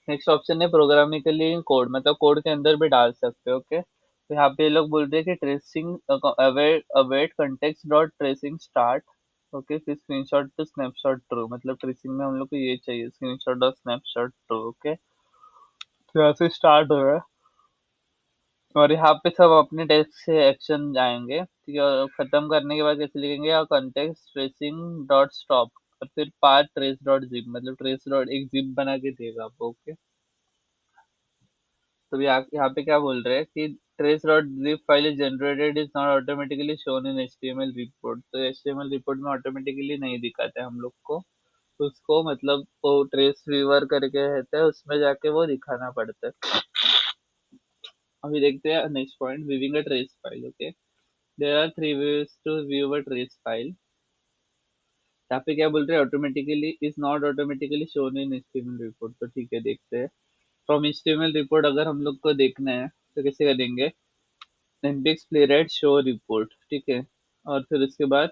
नेक्स्ट ऑप्शन है प्रोग्रामिकली कोड, मतलब कोड के अंदर भी डाल सकते हो। ओके, तो यहाँ पे ये लोग बोलते हैं कि tracing await await context dot tracing start. Okay, फिर स्क्रीनशॉट टू स्नैपशॉट ट्रू, मतलब ट्रेसिंग में हम लोग को ये चाहिए स्क्रीनशॉट और स्नैपशॉट ट्रू। ओके, तो यहाँ से स्टार्ट हो रहा है और यहाँ पे सब अपने टेस्ट से एक्शन जाएंगे। ठीक है, और खत्म करने के बाद कैसे लिखेंगे? या कंटेक्स्ट ट्रेसिंग डॉट स्टॉप और फिर पाथ ट्रेस डॉट जिप, मतलब ट्रेस डॉट एक जिप बना के देगा आपको। ओके, तो यहाँ पे क्या बोल रहे हैं कि trace dot zip file is generated is not automatically shown in HTML report. तो एचटीएमएल रिपोर्ट में ऑटोमेटिकली नहीं दिखाते हम लोग को, तो उसको मतलब वो ट्रेस व्यूअर करके रहता है, उसमें जाके वो दिखाना पड़ता है। अभी देखते हैं next point, viewing a trace file. Okay, there are three ways to view a trace file. यहाँ पे क्या बोल रहे हैं? Automatically is not automatically shown in HTML report. तो ठीक है, देखते हैं। फ्रॉम एचटीएमएल रिपोर्ट अगर हम लोग को देखना है तो कैसे करेंगे? इंडेक्स प्लेराइट शो रिपोर्ट, ठीक है, और फिर उसके बाद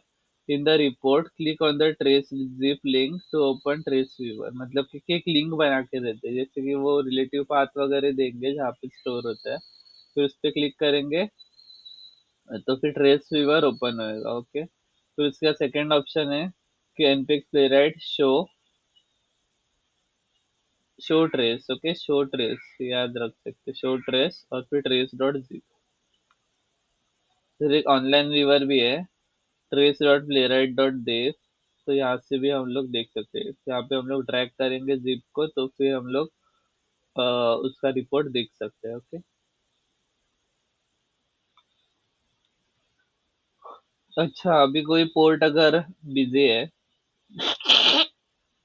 in the report click on the trace zip link to open trace viewer, मतलब कि एक लिंक बना के देते हैं, जैसे कि वो रिलेटिव पाथ वगैरह देंगे जहाँ पे स्टोर होता है, फिर उस पर क्लिक करेंगे तो फिर ट्रेस व्यूअर ओपन होएगा। ओके, फिर उसका सेकंड ऑप्शन है कि npx playwright show trace. Okay, show trace याद रख सकते, शो ट्रेस और फिर ट्रेस डॉट जिप। फिर एक ऑनलाइन व्यूअर भी है, trace dot Playwright dot dev. तो यहाँ से भी हम लोग देख सकते हैं, यहाँ पे हम लोग ड्रैग करेंगे जिप को तो फिर हम लोग अ, उसका रिपोर्ट देख सकते हैं। ओके, अच्छा, अभी कोई पोर्ट अगर बिजी है,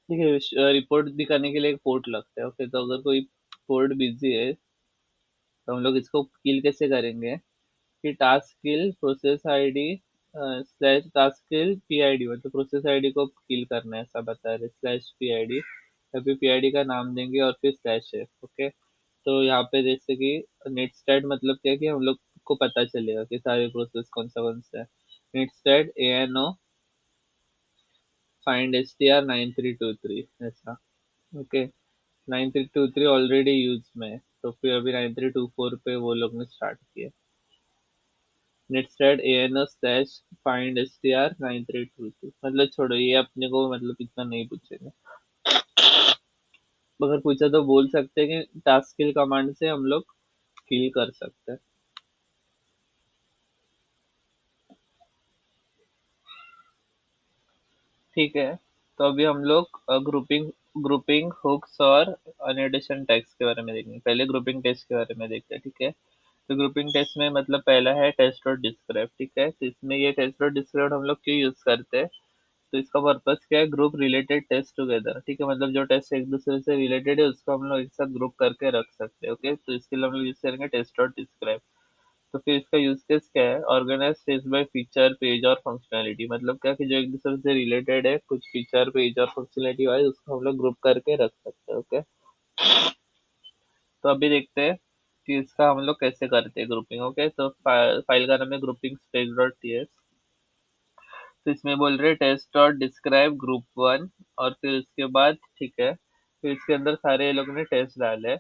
ठीक है, रिपोर्ट दिखाने के लिए एक पोर्ट लगता है। ओके, तो अगर कोई पोर्ट बिजी है तो हम लोग इसको किल कैसे करेंगे कि टास्क किल प्रोसेस आईडी स्लैश टास्क किल पीआईडी, मतलब प्रोसेस आईडी को किल करना है ऐसा बता रहे, स्लैश पीआईडी, या फिर पीआईडी का नाम देंगे और फिर स्लैश है। ओके, तो यहाँ पे जैसे कि नेट स्टैट मतलब क्या है कि हम लोग को पता चलेगा कि सारे प्रोसेस कौन सा है। Net stat ANO find STR 9323 ऐसा। ओके, 9323 ऑलरेडी यूज में है, तो फिर अभी 9324 पे वो लोग ने स्टार्ट किया। नेटस्टेड एएनओ स्लैश फाइंड एसटीआर 9322, मतलब छोड़ो ये अपने को मतलब इतना नहीं पूछेगा, अगर पूछा तो बोल सकते हैं कि टास्क किल कमांड से हम लोग किल कर सकते हैं। ठीक है, तो अभी हम लोग ग्रुपिंग ग्रुपिंग हुक्स और अनएडिशन टैग्स के बारे में देखेंगे। पहले ग्रुपिंग टेस्ट के बारे में देखते हैं। ठीक है, तो ग्रुपिंग टेस्ट में मतलब पहला है टेस्ट और डिस्क्राइब। ठीक है, तो इसमें ये टेस्ट और डिस्क्राइब हम लोग क्यों यूज करते हैं? तो इसका पर्पस क्या है? Group related test together. ठीक है, मतलब जो टेस्ट एक दूसरे से रिलेटेड है उसको हम लोग एक साथ ग्रुप करके रख सकते हैं। ओके, तो इसके लिए हम लोग यूज करेंगे टेस्ट और डिस्क्राइब। तो फिर इसका यूज केस क्या है? Organise test by feature page और फंक्शनैलिटी, मतलब क्या कि जो एक दूसरे से रिलेटेड है कुछ फीचर पेज और फंक्शनैलिटी वाइज उसको हम लोग ग्रुप करके रख सकते हैं। ओके, तो अभी देखते हैं कि इसका हम लोग कैसे करते हैं ग्रुपिंग। ओके, तो फाइल का नाम है ग्रुपिंग स्पेस डॉट टीएस। तो इसमें बोल रहे test dot describe group one, और फिर उसके बाद ठीक है, फिर इसके अंदर सारे ये लोग ने टेस्ट डाले।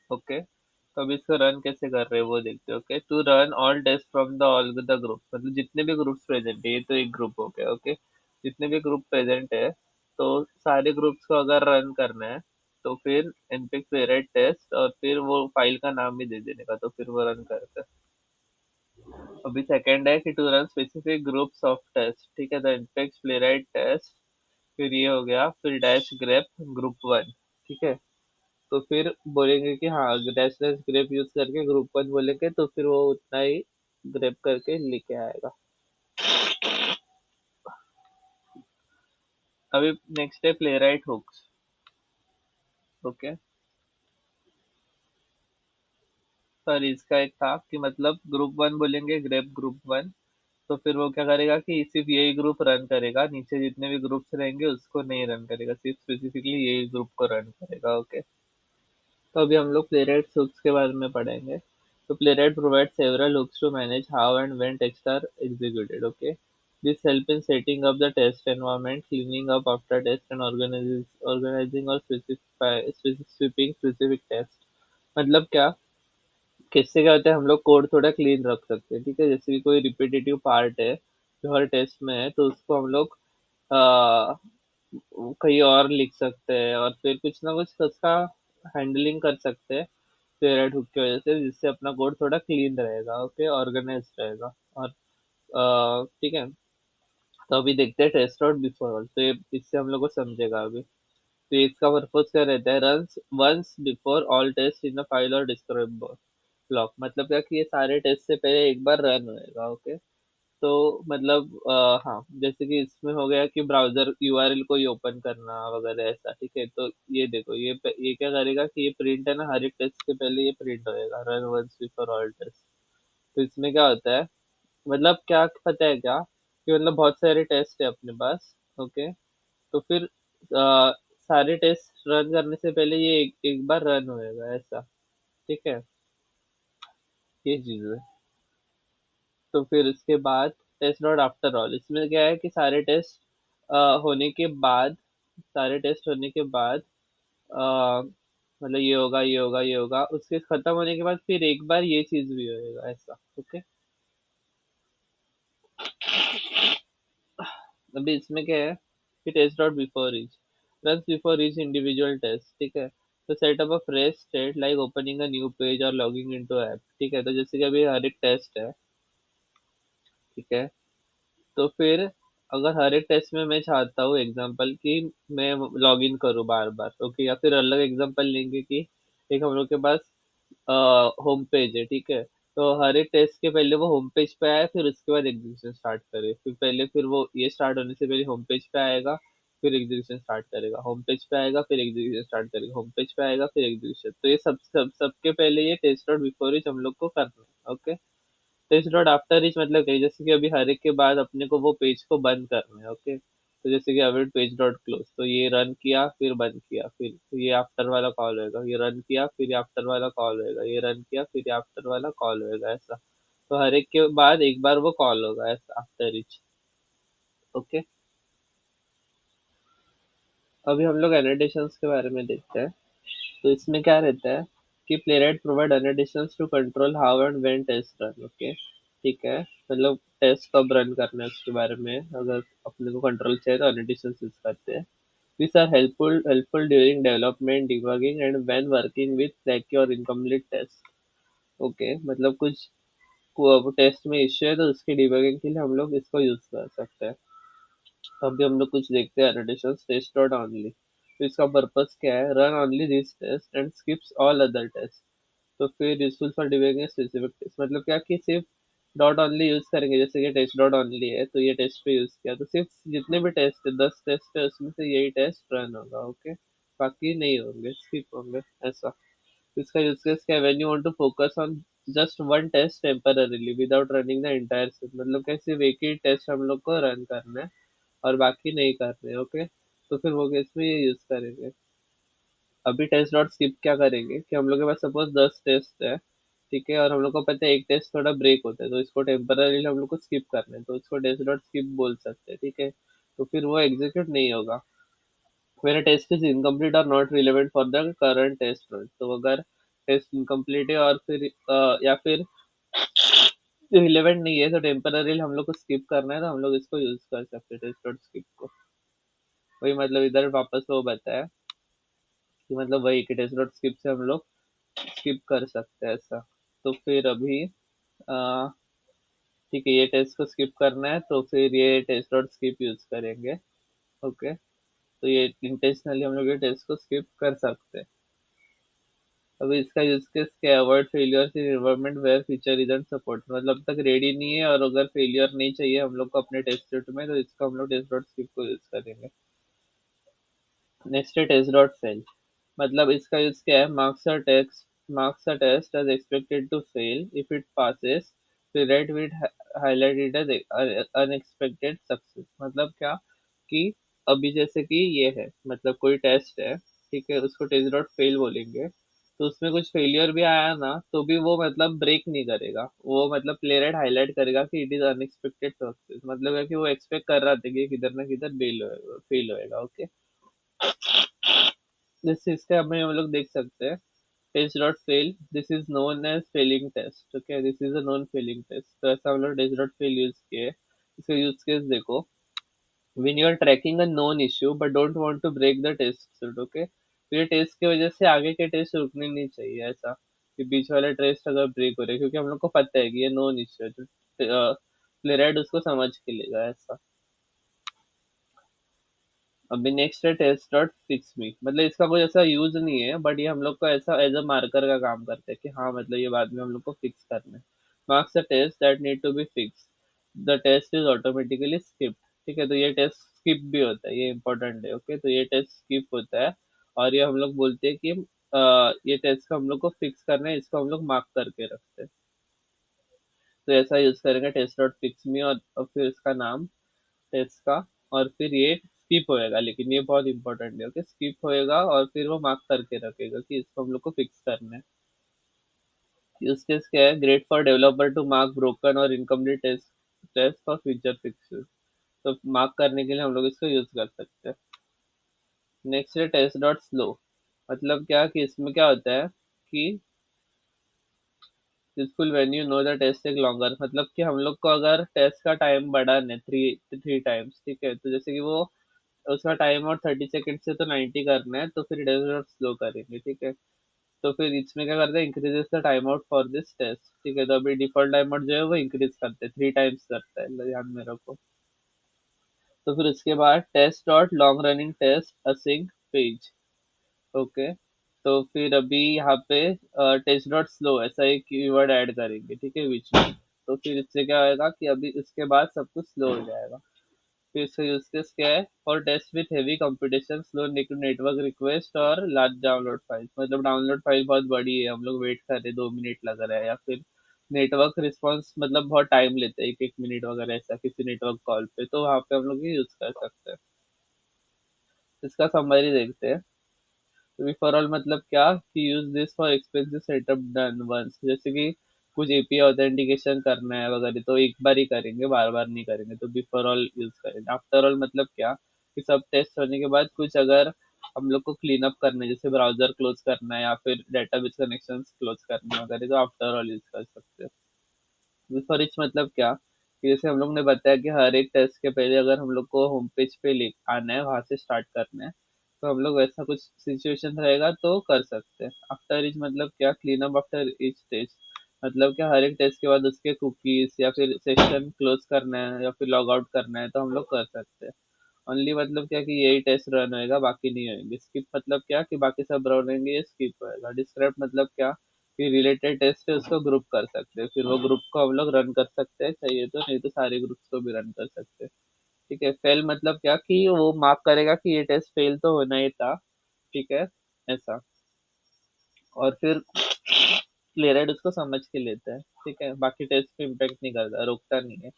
ओके, तो अभी इसको रन कैसे कर रहे हैं वो देखते हैं। Okay, to run all test from the all the group, मतलब जितने भी ग्रुप्स प्रेजेंट है, ये तो एक ग्रुप हो गया। ओके, जितने भी ग्रुप प्रेजेंट है, तो सारे ग्रुप्स को अगर रन करना है, तो फिर npx playwright टेस्ट और फिर वो फाइल का नाम भी दे देने का, तो फिर वो रन करता है। अभी सेकंड है कि to run specific groups of test, ठीक है, तो npx playwright टेस्ट, फिर ये हो गया, फिर डैश ग्रेप ग्रुप वन, ठीक है। तो फिर बोलेंगे कि हाँ, डैश डैश ग्रेप यूज करके ग्रुप वन बोलेंगे, तो फिर वो उतना ही ग्रेप करके लेके आएगा। अभी नेक्स्ट है Playwright hooks. Okay, sorry, इसका एक था कि मतलब ग्रुप वन बोलेंगे, ग्रेप ग्रुप वन, तो फिर वो क्या करेगा कि सिर्फ यही ग्रुप रन करेगा, नीचे जितने भी ग्रुप्स रहेंगे उसको नहीं रन करेगा, सिर्फ स्पेसिफिकली यही ग्रुप को रन करेगा। ओके, तो अभी हम लोग प्लेराइट hooks के बारे में पढ़ेंगे। तो playwright provides several hooks to manage how and when tests are executed. Okay, this help in setting up the test environment, cleaning up after test, and organizing or sweeping specific test। मतलब क्या, किससे क्या होता है, हम लोग code थोड़ा clean रख सकते हैं, ठीक है। जैसे कि कोई रिपीटेटिव पार्ट है जो हर टेस्ट में है, तो उसको हम लोग कहीं और लिख सकते हैं, और फिर कुछ ना कुछ उसका हैंडलिंग कर सकते हैं प्लेराइट हुक की वजह से, जिससे अपना कोड थोड़ा क्लीन रहेगा। ओके, ऑर्गेनाइज रहेगा। और ठीक है, तो अभी देखते हैं टेस्ट आउट बिफोर ऑल, तो ये इससे हम लोग को समझेगा अभी। तो इसका पर्पज क्या रहता है, run once before all test in the file और डिस्क्राइब ब्लॉक, मतलब क्या कि ये सारे टेस्ट से पहले एक बार रन होएगा। ओके, तो मतलब हाँ, जैसे कि इसमें हो गया कि ब्राउजर यूआरएल को ही ओपन करना वगैरह ऐसा, ठीक है। तो ये देखो, ये क्या करेगा कि ये प्रिंट है ना, हर एक टेस्ट के पहले ये प्रिंट होएगा, run once before all test. तो इसमें क्या होता है, मतलब क्या पता है क्या, कि मतलब बहुत सारे टेस्ट है अपने पास। ओके, तो फिर सारे टेस्ट रन करने से पहले ये एक बार रन होएगा ऐसा, ठीक है। ये चीज है। तो फिर उसके बाद टेस्ट नॉट आफ्टर ऑल, इसमें क्या है कि सारे टेस्ट होने के बाद, सारे टेस्ट होने के बाद मतलब ये होगा, ये होगा, ये होगा, उसके खत्म होने के बाद फिर एक बार ये चीज भी होएगा ऐसा। ओके, अभी इसमें क्या है कि test dot before each, run before each individual test, ठीक है। तो setup a fresh state like opening a new page और लॉगिंग इनटू ऐप, ठीक है। तो जैसे कि अभी हर एक टेस्ट है, ठीक है, तो फिर अगर हर एक टेस्ट में मैं चाहता हूँ एग्जांपल कि मैं लॉग इन करूँ बार बार, ओके, या फिर अलग एग्जांपल लेंगे कि एक हम लोग के पास होम पेज है, ठीक है। तो हर एक टेस्ट के पहले वो होम पेज पे आए, फिर उसके बाद एग्जीक्यूशन स्टार्ट करे, फिर पहले फिर वो ये स्टार्ट होने से पहले होम पेज पे आएगा, फिर एग्जीक्यूशन स्टार्ट करेगा, होम पेज पे आएगा, फिर एग्जीक्यूशन स्टार्ट करेगा, होम पेज पे आएगा, फिर एग्जीक्यूशन। तो ये सबके पहले ये टेस्ट आउट बिफोर इच हम लोग को करना है। ओके, तो इस डॉट आफ्टर इच मतलब क्या है, जैसे कि अभी हर एक के बाद अपने को वो पेज को बंद करना है। ओके, तो जैसे कि अवेट पेज डॉट क्लोज, तो ये रन किया फिर बंद किया, फिर ये आफ्टर वाला कॉल होएगा, ये रन किया फिर ये आफ्टर वाला कॉल होएगा, ये रन किया फिर ये आफ्टर वाला कॉल होएगा ऐसा। तो हर एक के बाद एक बार वो कॉल होगा ऐसा आफ्टर इच। ओके, अभी हम लोग एनोटेशंस के बारे में देखते हैं। तो इसमें क्या रहता है कि Playwright provide annotations to control how and when test run. Okay, ठीक है, मतलब टेस्ट कब रन करना है उसके बारे में अगर अपने को कंट्रोल चाहिए तो एनोटेशंस यूज करते हैं। These are helpful during development, debugging, and when working with flaky or incomplete tests. Okay, मतलब कुछ टेस्ट में इश्यू है तो उसकी डिबगिंग के लिए हम लोग इसको यूज कर सकते हैं। तो अभी हम लोग कुछ देखते हैं एनोटेशन टेस्ट डॉट ओनली। तो इसका पर्पस क्या है, run only this test and skips all other test. तो फिर useful for debugging specific test, मतलब क्या कि सिर्फ डॉट ओनली यूज करेंगे, जैसे कि टेस्ट डॉट ओनली है तो ये टेस्ट पे यूज किया, तो सिर्फ जितने भी टेस्ट है 10 टेस्ट है उसमें से यही टेस्ट रन होगा। ओके, बाकी नहीं होंगे, स्किप होंगे ऐसा। इसका यूज केस क्या है, when you want to focus on just one test temporarily without running the entire system, मतलब क्या सिर्फ एक ही टेस्ट हम लोग को रन करना है और बाकी नहीं करने। ओके, तो फिर वो केस में ये यूज करेंगे। अभी टेस्ट डॉट स्किप क्या करेंगे कि हम लोग के पास सपोज 10 टेस्ट है, ठीक है, और हम लोग को पता है एक टेस्ट थोड़ा ब्रेक होता है, तो इसको टेम्पररी हम लोग को स्किप करना है, तो इसको टेस्ट डॉट स्किप बोल सकते हैं, ठीक है। तो फिर वो एग्जीक्यूट नहीं होगा। when a test is incomplete or not relevant for the current test run, तो अगर टेस्ट इनकम्प्लीट है और फिर या फिर रिलेवेंट नहीं है, तो टेम्पररी हम लोग को स्किप करना है, तो हम लोग इसको यूज कर सकते हैं टेस्ट डॉट स्किप को। वही मतलब इधर वापस वो बताया कि मतलब वही कि टेस्ट डॉट स्किप से हम लोग स्किप कर सकते हैं ऐसा। तो फिर अभी ठीक है, ये टेस्ट को स्किप करना है, तो फिर ये टेस्ट डॉट स्किप यूज करेंगे। ओके, तो ये इंटेंशनली हम लोग ये टेस्ट को स्किप कर सकते हैं। अभी इसका यूज केस क्या है, avoid failures in environment where feature isn't support, मतलब तक रेडी नहीं है और अगर फेलियर नहीं चाहिए हम लोग को अपने टेस्ट सेट में, तो इसका हम लोग टेस्ट डॉट स्किप को यूज करेंगे। नेक्स्ट है टेस्ट डॉट फेल, मतलब इसका यूज क्या है, marks a test as expected to fail, if it passes फिर right with highlight it as unexpected success. मतलब क्या कि अभी जैसे कि ये है, मतलब कोई टेस्ट है, ठीक है, उसको टेस्ट डॉट फेल बोलेंगे, तो उसमें कुछ फेलियर भी आया ना, तो भी वो मतलब ब्रेक नहीं करेगा, वो मतलब प्ले रेट हाईलाइट करेगा कि इट इज अनएक्सपेक्टेड सक्सेस, मतलब है कि वो एक्सपेक्ट कर रहा था कि किधर ना किधर फेल होएगा। ओके, दिस इसका हमें हम लोग देख सकते हैं, test dot fail, this is known as failing test. Okay, this is a non failing test, तो ऐसा हम लोग टेस्ट डॉट फेल यूज किए। इसका यूज केस देखो, when you are tracking a known issue but don't want to break the test suit, okay, तो ये test की वजह से आगे के टेस्ट रुकने नहीं चाहिए ऐसा, कि बीच वाले टेस्ट अगर ब्रेक हो रहे हैं, क्योंकि हम लोग को पता है कि ये नोन इश्यू है, तो प्लेराइट उसको समझ के लेगा ऐसा। अभी नेक्स्ट है टेस्ट डॉट फिक्स मी, मतलब इसका कोई ऐसा यूज नहीं है, बट ये हम लोग को ऐसा एज अ मार्कर का काम करते हैं कि हाँ मतलब ये बाद में हम लोग को फिक्स करना है। Marks the test that need to be fix, the test is automatically skip. ठीक है, तो ये टेस्ट स्किप भी होता है, ये इंपॉर्टेंट है। ओके, तो ये टेस्ट स्किप होता है, और ये हम लोग बोलते हैं कि ये टेस्ट को हम लोग को फिक्स करना है, इसको हम लोग मार्क करके रखते हैं। तो ऐसा यूज करेंगे टेस्ट डॉट फिक्स मी, और फिर इसका नाम टेस्ट का, और फिर ये स्किप होएगा, लेकिन ये बहुत इंपॉर्टेंट है। ओके, स्किप होएगा और फिर वो मार्क करके रखेगा कि इसको हम लोग को फिक्स करना है। यूज केस क्या है, great for developer to mark broken और incomplete test test for future fixes, तो मार्क करने के लिए हम लोग इसको यूज कर सकते हैं। नेक्स्ट है टेस्ट डॉट स्लो, मतलब क्या कि इसमें क्या होता है कि useful when you know the test take longer, मतलब कि हम लोग को अगर टेस्ट का टाइम बढ़ाना है थ्री थ्री टाइम्स, ठीक है, तो जैसे कि वो उसका टाइम और 30 सेकेंड से तो 90 करना है, तो फिर डेज नॉट स्लो करेंगे, ठीक है। तो फिर इसमें क्या करते हैं, increases the time out for this test, ठीक है, तो अभी डिफॉल्ट टाइम आउट जो है वो इंक्रीज करते हैं, 3 टाइम्स करता है, ध्यान में रखो। तो फिर उसके बाद test dot long running test async page. Okay, तो फिर अभी यहाँ पे टेस्ट डॉट स्लो ऐसा एक कीवर्ड ऐड करेंगे, ठीक है, विच में, तो फिर इससे क्या होगा कि अभी इसके बाद सब कुछ स्लो हो जाएगा। फिर इसका यूज केस क्या है, for test with heavy competition slow network request और लार्ज डाउनलोड फाइल, मतलब डाउनलोड फाइल बहुत बड़ी है, हम लोग वेट कर रहे हैं, 2 मिनट लग रहा है, या फिर नेटवर्क रिस्पॉन्स मतलब बहुत टाइम लेते हैं, 1 1 मिनट वगैरह ऐसा किसी नेटवर्क कॉल पे, तो वहाँ पे हम लोग ये यूज कर सकते हैं। इसका समरी देखते हैं। रिफरल मतलब क्या कि use this for expensive setup done once, जैसे कि कुछ एपीआई ऑथेंटिकेशन करना है वगैरह, तो एक बार ही करेंगे, बार बार नहीं करेंगे, तो बिफोर ऑल यूज करेंगे। आफ्टर ऑल मतलब क्या कि सब टेस्ट होने के बाद कुछ अगर हम लोग को क्लीन अप करना है, जैसे ब्राउजर क्लोज करना है या फिर डेटाबेस कनेक्शन क्लोज करना है वगैरह, तो आफ्टर ऑल यूज कर सकते हैं। बिफोर इच मतलब क्या कि जैसे हम लोग ने बताया कि हर एक टेस्ट के पहले अगर हम लोग को होम पेज पे आना है, वहां से स्टार्ट करना है, तो हम लोग वैसा कुछ सिचुएशन रहेगा तो कर सकते हैं। आफ्टर ईच मतलब क्या, clean up after each test, मतलब क्या हर एक टेस्ट के बाद उसके कुकीज या फिर सेशन क्लोज करना है या फिर लॉग आउट करना है, तो हम लोग कर सकते हैं। ओनली मतलब क्या कि यही टेस्ट रन होएगा, बाकी नहीं होंगे। स्किप मतलब क्या कि बाकी सब रन होंगे, ये स्किप होएगा। डिस्क्राइब मतलब क्या कि रिलेटेड टेस्ट है उसको ग्रुप कर सकते हैं, फिर वो ग्रुप को हम लोग रन कर सकते हैं चाहिए तो, नहीं तो सारे ग्रुप्स को भी रन कर सकते हैं। ठीक है, फेल मतलब क्या कि वो मार्क करेगा कि ये टेस्ट फेल तो होना ही था, ठीक है, ऐसा। और फिर प्लेराइट उसको समझ के लेता है, ठीक है, बाकी टेस्ट पे इम्पेक्ट नहीं करता, रोकता नहीं है।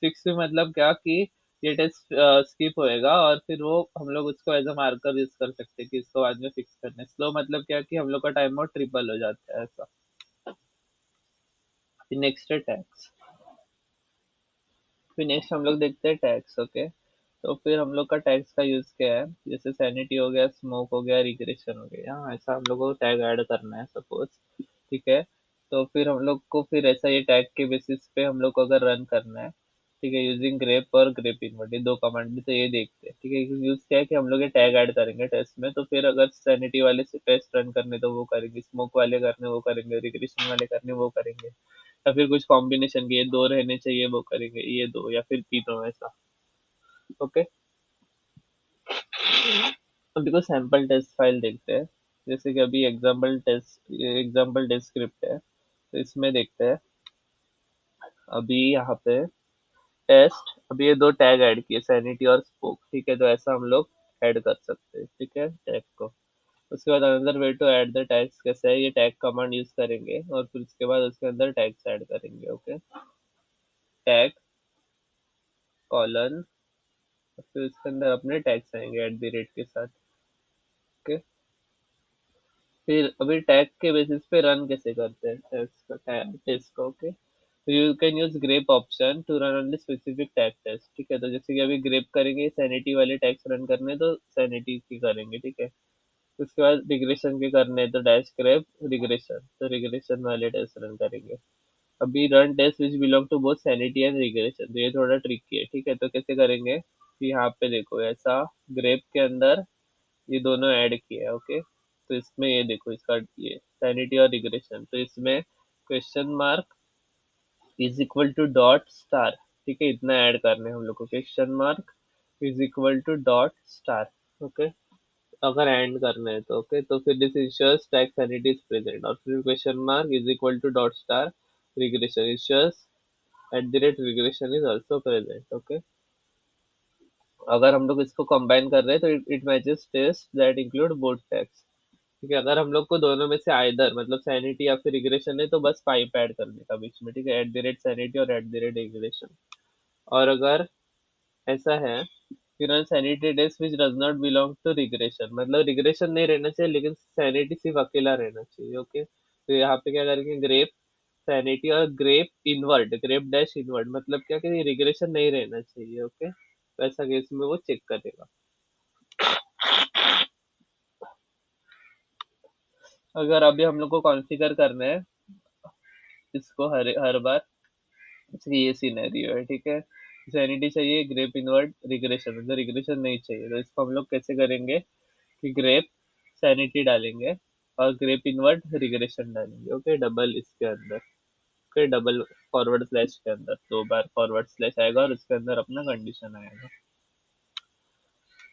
फिक्स भी मतलब क्या कि ये टेस्ट स्किप होएगा और फिर वो हम लोग उसको एज अ मार्कर यूज कर सकते हैं कि इसको बाद में फिक्स करना है। स्लो मतलब क्या कि हम लोग का टाइम आउट ट्रिपल हो जाता है ऐसा। नेक्स्ट है टैक्स। फिर नेक्स्ट हम लोग देखते हैं टैक्स। ओके, तो फिर हम लोग का टैक्स का यूज क्या है, जैसे सैनिटी हो गया, स्मोक हो गया, रिग्रेशन हो गया, हाँ ऐसा हम लोग को टैग ऐड करना है सपोज। ठीक है, तो फिर हम लोग को फिर ऐसा ये टैग के बेसिस पे हम लोग को अगर रन करना है, ठीक है, यूजिंग ग्रेप और ग्रेप इनवर्ट, ये दो कमांड भी, तो ये देखते हैं। ठीक है, यूज क्या है कि हम लोग ये टैग ऐड करेंगे टेस्ट में, तो फिर अगर सैनिटी वाले से टेस्ट रन करने तो वो करेंगे, स्मोक वाले करने वो करेंगे, रिग्रेशन वाले करने वो करेंगे, या फिर कुछ कॉम्बिनेशन के ये दो रहने चाहिए वो करेंगे, ये दो या फिर तीनों ऐसा। ओके, अभी को सैंपल टेस्ट फाइल देखते हैं। जैसे कि अभी एग्जाम्पल टेस्ट स्क्रिप्ट है, तो इसमें देखते हैं। अभी यहाँ पे टेस्ट, अभी ये दो टैग ऐड किए, सैनिटी और स्पोक। ठीक है, तो ऐसा हम लोग ऐड कर सकते हैं। ठीक है, टैग को। उसके बाद another way to add the tags कैसे है, ये टैग कमांड यूज करेंगे और फिर उसके बाद उसके अंदर टैग्स ऐड करेंगे। ओके, टैग कॉलन, फिर उसके अंदर अपने टैग्स आएंगे एट द रेट के साथ। ओके, फिर अभी टैग के बेसिस पे रन कैसे करते हैं टेस्ट को। ओके, तो you can use grep option to run on the specific tag test. ठीक है, तो जैसे कि अभी ग्रेप करेंगे, सैनिटी वाले टैग्स रन करने तो सैनिटी की करेंगे। ठीक है, उसके बाद रिग्रेशन के करने हैं, तो डैश ग्रेप रिग्रेशन, तो रिग्रेशन वाले टेस्ट रन करेंगे। अभी run test which belong to both sanity and regression, तो ये थोड़ा ट्रिकी है। ठीक है, तो कैसे करेंगे कि यहाँ पे देखो, ऐसा ग्रेप के अंदर ये दोनों ऐड किए हैं। ओके, तो इसमें ये देखो, इसका ये सैनिटी और रिग्रेशन, तो इसमें question mark is equal to dot star. ठीक है, इतना ऐड करने हैं हम लोग को, question mark is equal to dot star. Okay, अगर एंड करना है तो। ओके, तो फिर this ensures tag sanity is present, और फिर question mark is equal to dot star regression ensures at the rate regression is also present. Okay, अगर हम लोग इसको कंबाइन कर रहे हैं तो it matches test that include both tags. ठीक है, अगर हम लोग को दोनों में से आइदर मतलब सैनिटी या फिर रिग्रेशन है, तो बस पाइप ऐड करने का बीच में। ठीक है, एट द रेट सैनिटी और एट द रेट रिग्रेशन। और अगर ऐसा है कि run sanity test which does not belong to regression, मतलब रिग्रेशन नहीं रहना चाहिए लेकिन सैनिटी सिर्फ अकेला रहना चाहिए। ओके, तो यहाँ पे क्या करेंगे, ग्रेप सैनिटी और grep invert, grep dash invert, मतलब क्या कि रिग्रेशन नहीं रहना चाहिए। ओके, तो ऐसा केस में वो चेक करेगा। अगर अभी हम लोग को कॉन्फ़िगर करना है इसको हर हर बार, जैसे ये सिनेरियो है। ठीक है, सैनिटी चाहिए, ग्रेप इनवर्ट रिग्रेशन, मतलब रिग्रेशन नहीं चाहिए, तो इसको हम लोग कैसे करेंगे कि ग्रेप सैनिटी डालेंगे और ग्रेप इनवर्ट रिग्रेशन डालेंगे। ओके, डबल इसके अंदर। ओके, डबल फॉरवर्ड स्लैश के अंदर दो बार फॉरवर्ड स्लैश आएगा और उसके अंदर अपना कंडीशन आएगा।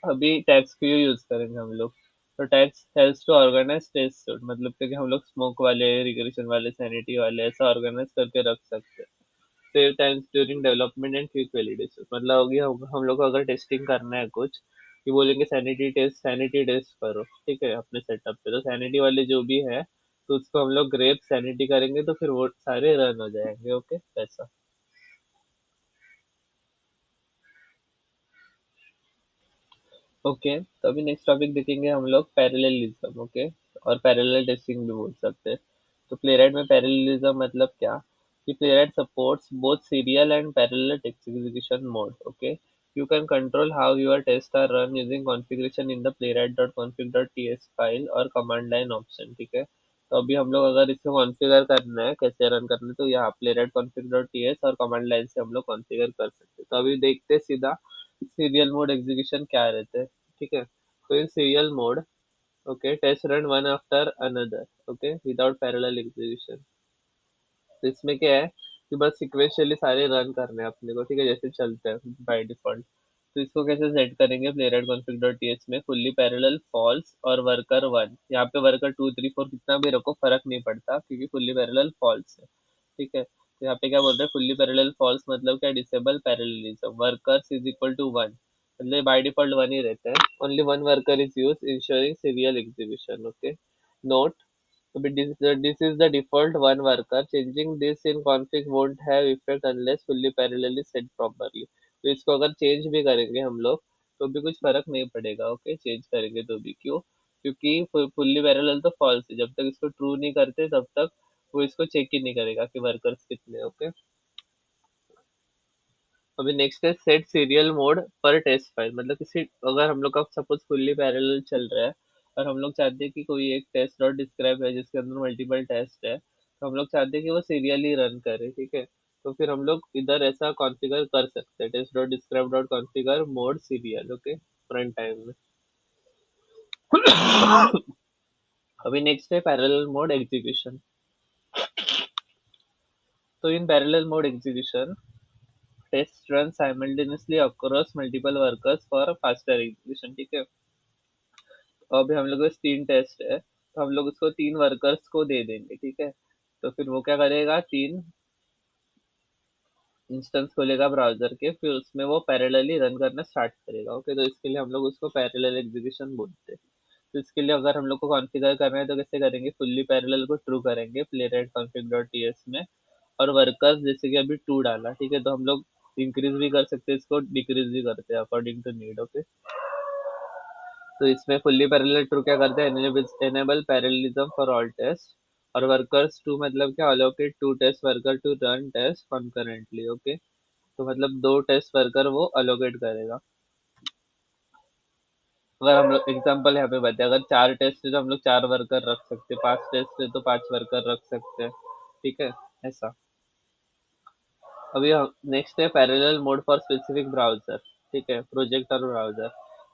अभी टैग्स को यूज करेंगे हम लोग, तो tags helps to organise test suite, मतलब कि हम लोग स्मोक वाले, रिग्रेशन वाले, सैनिटी वाले ऐसा ऑर्गेनाइज करके रख सकते हैं। Save times during development and quick validation, मतलब होगी हम लोग को अगर टेस्टिंग करना है कुछ, कि बोलेंगे सैनिटी टेस्ट करो। ठीक है, अपने सेटअप पे, तो सैनिटी वाले जो भी है तो उसको हम लोग ग्रेप सैनिटी करेंगे तो फिर वो सारे रन हो जाएंगे। ओके, ऐसा। ओके, तो अभी नेक्स्ट टॉपिक देखेंगे हम लोग पैरेललिज्म। ओके, और पैरेलल टेस्टिंग भी बोल सकते हैं। तो प्लेराइट में पैरेललिज्म मतलब क्या, कि playwright supports both serial and parallel text execution mode. Okay, you can control how your tests are run using configuration in the playwright.config.ts file और command line option। ठीक है, तो अभी हम लोग अगर इसको कॉन्फ़िगर करना है कैसे रन करना है, तो यहाँ playwright config.ts और कमांड लाइन से हम लोग कॉन्फ़िगर कर सकते हैं। तो अभी देखते हैं सीधा सीरियल मोड एग्जीक्यूशन क्या रहता है। ठीक है, तो in serial mode, okay, test run one after another, okay, without parallel execution. तो इसमें क्या है कि बस सिक्वेंशियली सारे रन करने हैं अपने को। ठीक है, जैसे चलते हैं बाय डिफॉल्ट। तो इसको कैसे सेट करेंगे, प्लेराइट कॉन्फ़िग डॉट टीएक्स में फुल्ली पैरेलल फॉल्स और वर्कर वन, यहाँ पे वर्कर टू थ्री फोर कितना भी रखो फर्क नहीं पड़ता क्योंकि फुल्ली पैरेलल फॉल्स है। ठीक है, तो यहाँ पे क्या बोल रहे हैं, फुल्ली पैरेलल फॉल्स मतलब क्या, disable parallelism, workers is equal to one, मतलब बाय डिफॉल्ट वन ही रहता है, only one worker is use ensuring serial execution. Okay, note, so this is the default one worker. Changing this in config won't have effect unless fully parallel is set properly. तो इसको अगर change भी करेंगे हम लोग तो भी कुछ फर्क नहीं पड़ेगा। ओके, चेंज करेंगे तो भी, क्यों, क्योंकि फुल्ली पैरेलल तो फॉल्स है, जब तक इसको ट्रू नहीं करते तब तक वो इसको चेक ही नहीं करेगा कि वर्कर्स कितने। ओके, अभी नेक्स्ट है सेट सीरियल मोड पर टेस्ट फाइल। मतलब किसी, अगर हम लोग का सपोज फुल्ली पैरेलल चल रहा है और हम लोग चाहते हैं कि कोई एक टेस्ट डॉट डिस्क्राइब है जिसके अंदर मल्टीपल टेस्ट है, तो हम लोग चाहते हैं कि वो सीरियली रन करे, ठीक है। तो फिर हम लोग इधर ऐसा कॉन्फ़िगर कर सकते हैं, test dot describe dot configure mode serial. Okay, front time में। अभी नेक्स्ट है पैरेलल मोड एग्जीक्यूशन। तो in parallel mode execution, test run simultaneously across multiple workers for faster execution, ठीक है। तो अभी हम लोग के पास 3 टेस्ट है, तो हम लोग उसको 3 वर्कर्स को दे देंगे, ठीक है। तो फिर वो क्या करेगा, 3 इंस्टेंस खोलेगा ब्राउज़र के, फिर उसमें वो पैरेलली रन करना स्टार्ट करेगा। ओके, तो इसके लिए हम लोग उसको पैरेलल एग्जीक्यूशन बोलते हैं। तो इसके लिए अगर हम लोग को कॉन्फ़िगर करना है तो कैसे करेंगे, फुल्ली पैरेलल को ट्रू करेंगे प्लेराइट config डॉट टीएस में, और वर्कर्स जैसे कि अभी 2 डाला, ठीक है, तो हम लोग इंक्रीज भी कर सकते हैं इसको, डिक्रीज भी करते हैं अकॉर्डिंग टू नीड। ओके, तो इसमें फुल्ली पैरेलल ट्रू क्या करते हैं, enable parallelism for all test, और वर्कर्स टू मतलब क्या, allocate 2 test worker to run test concurrently. Okay, तो मतलब 2 टेस्ट वर्कर वो अलोकेट करेगा। अगर हम लोग एग्जांपल यहाँ पे बताए, अगर 4 टेस्ट है तो हम लोग 4 वर्कर रख सकते हैं, 5 टेस्ट है तो 5 वर्कर रख सकते हैं, ठीक है, ऐसा। अभी नेक्स्ट है parallel mode for specific browser, ठीक है, प्रोजेक्ट और ब्राउजर।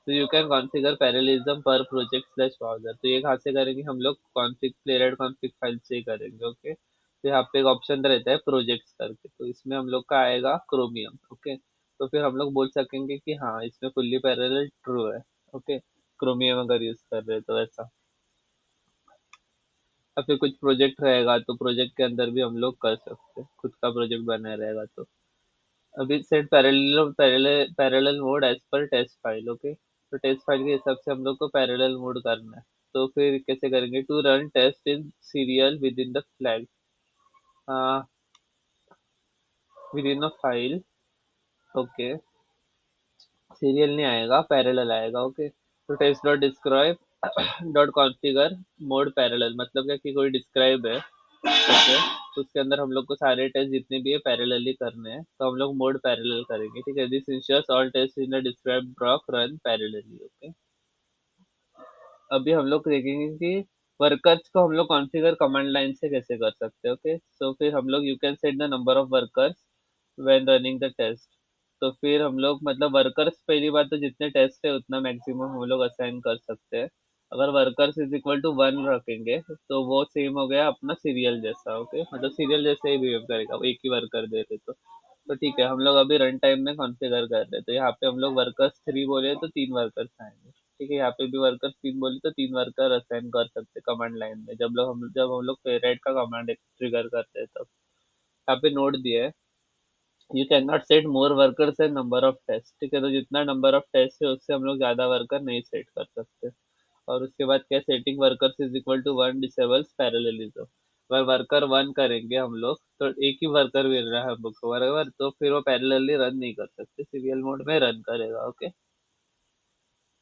तो यू कैन कॉन्फ़िगर पैरेललिज्म पर प्रोजेक्ट स्लैश ब्राउजर। तो ये कहाँ से करेंगे हम लोग, कॉन्फ़िग प्लेराइट कॉन्फ़िग फाइल से ही करेंगे। ओके, तो यहाँ पे एक ऑप्शन रहता है प्रोजेक्ट्स करके, तो इसमें हम लोग का आएगा क्रोमियम। ओके, तो फिर हम लोग बोल सकेंगे कि हाँ इसमें फुल्ली पैरेलल ट्रू है। ओके, क्रोमियम अगर यूज कर रहे हैं तो ऐसा। या फिर कुछ प्रोजेक्ट रहेगा तो प्रोजेक्ट के अंदर भी हम लोग कर सकते हैं, खुद का प्रोजेक्ट बना रहेगा तो। अभी set parallel parallel parallel mode as per test file. Okay, तो टेस्ट फाइल के हिसाब से हम लोग को पैरेलल मोड करना है। तो फिर कैसे करेंगे, to run test in serial within the flag, within a file. Okay, serial नहीं आएगा, पैरेलल आएगा। ओके, तो test dot describe dot configure mode parallel, मतलब क्या कि कोई डिस्क्राइब है, ओके, तो उसके अंदर हम लोग को सारे टेस्ट जितने भी है पैरेलली करने हैं, तो हम लोग मोड पैरेलल करेंगे, ठीक है। This ensures all test in the describe block run parallelly. Okay, अभी हम लोग देखेंगे कि वर्कर्स को हम लोग कॉन्फ़िगर कमांड लाइन से कैसे कर सकते हैं। ओके, सो फिर हम लोग, you can set the number of workers when running the test. तो फिर हम लोग मतलब वर्कर्स, पहली बात तो जितने टेस्ट है उतना मैक्सिमम हम लोग असाइन कर सकते हैं। अगर वर्कर्स इज इक्वल टू 1 रखेंगे तो वो सेम हो गया अपना सीरियल जैसा। ओके, मतलब सीरियल जैसे ही बिहेव करेगा, वो एक ही वर्कर दे रहे तो ठीक है। हम लोग अभी रन टाइम में कॉन्फ़िगर कर रहे हैं, तो यहाँ पे हम लोग वर्कर्स 3 बोले तो 3 वर्कर्स आएंगे, ठीक है। यहाँ पे भी वर्कर्स 3 बोले तो 3 वर्कर असाइन कर सकते हैं कमांड लाइन में, जब हम लोग पेरेट का कमांड ट्रिगर करते हैं तब। यहाँ पे नोट दिया है, you can not set more workers and number of test, ठीक है। तो जितना नंबर ऑफ टेस्ट है उससे हम लोग ज्यादा वर्कर नहीं सेट कर सकते। और उसके बाद क्या, setting workers is equal to 1 disables parallelism. अगर वर्कर 1 करेंगे हम लोग तो एक ही वर्कर मिल रहा है हम लोग को बराबर, तो फिर वो पैरेलली रन नहीं कर सकते, सीरियल मोड में रन करेगा। ओके,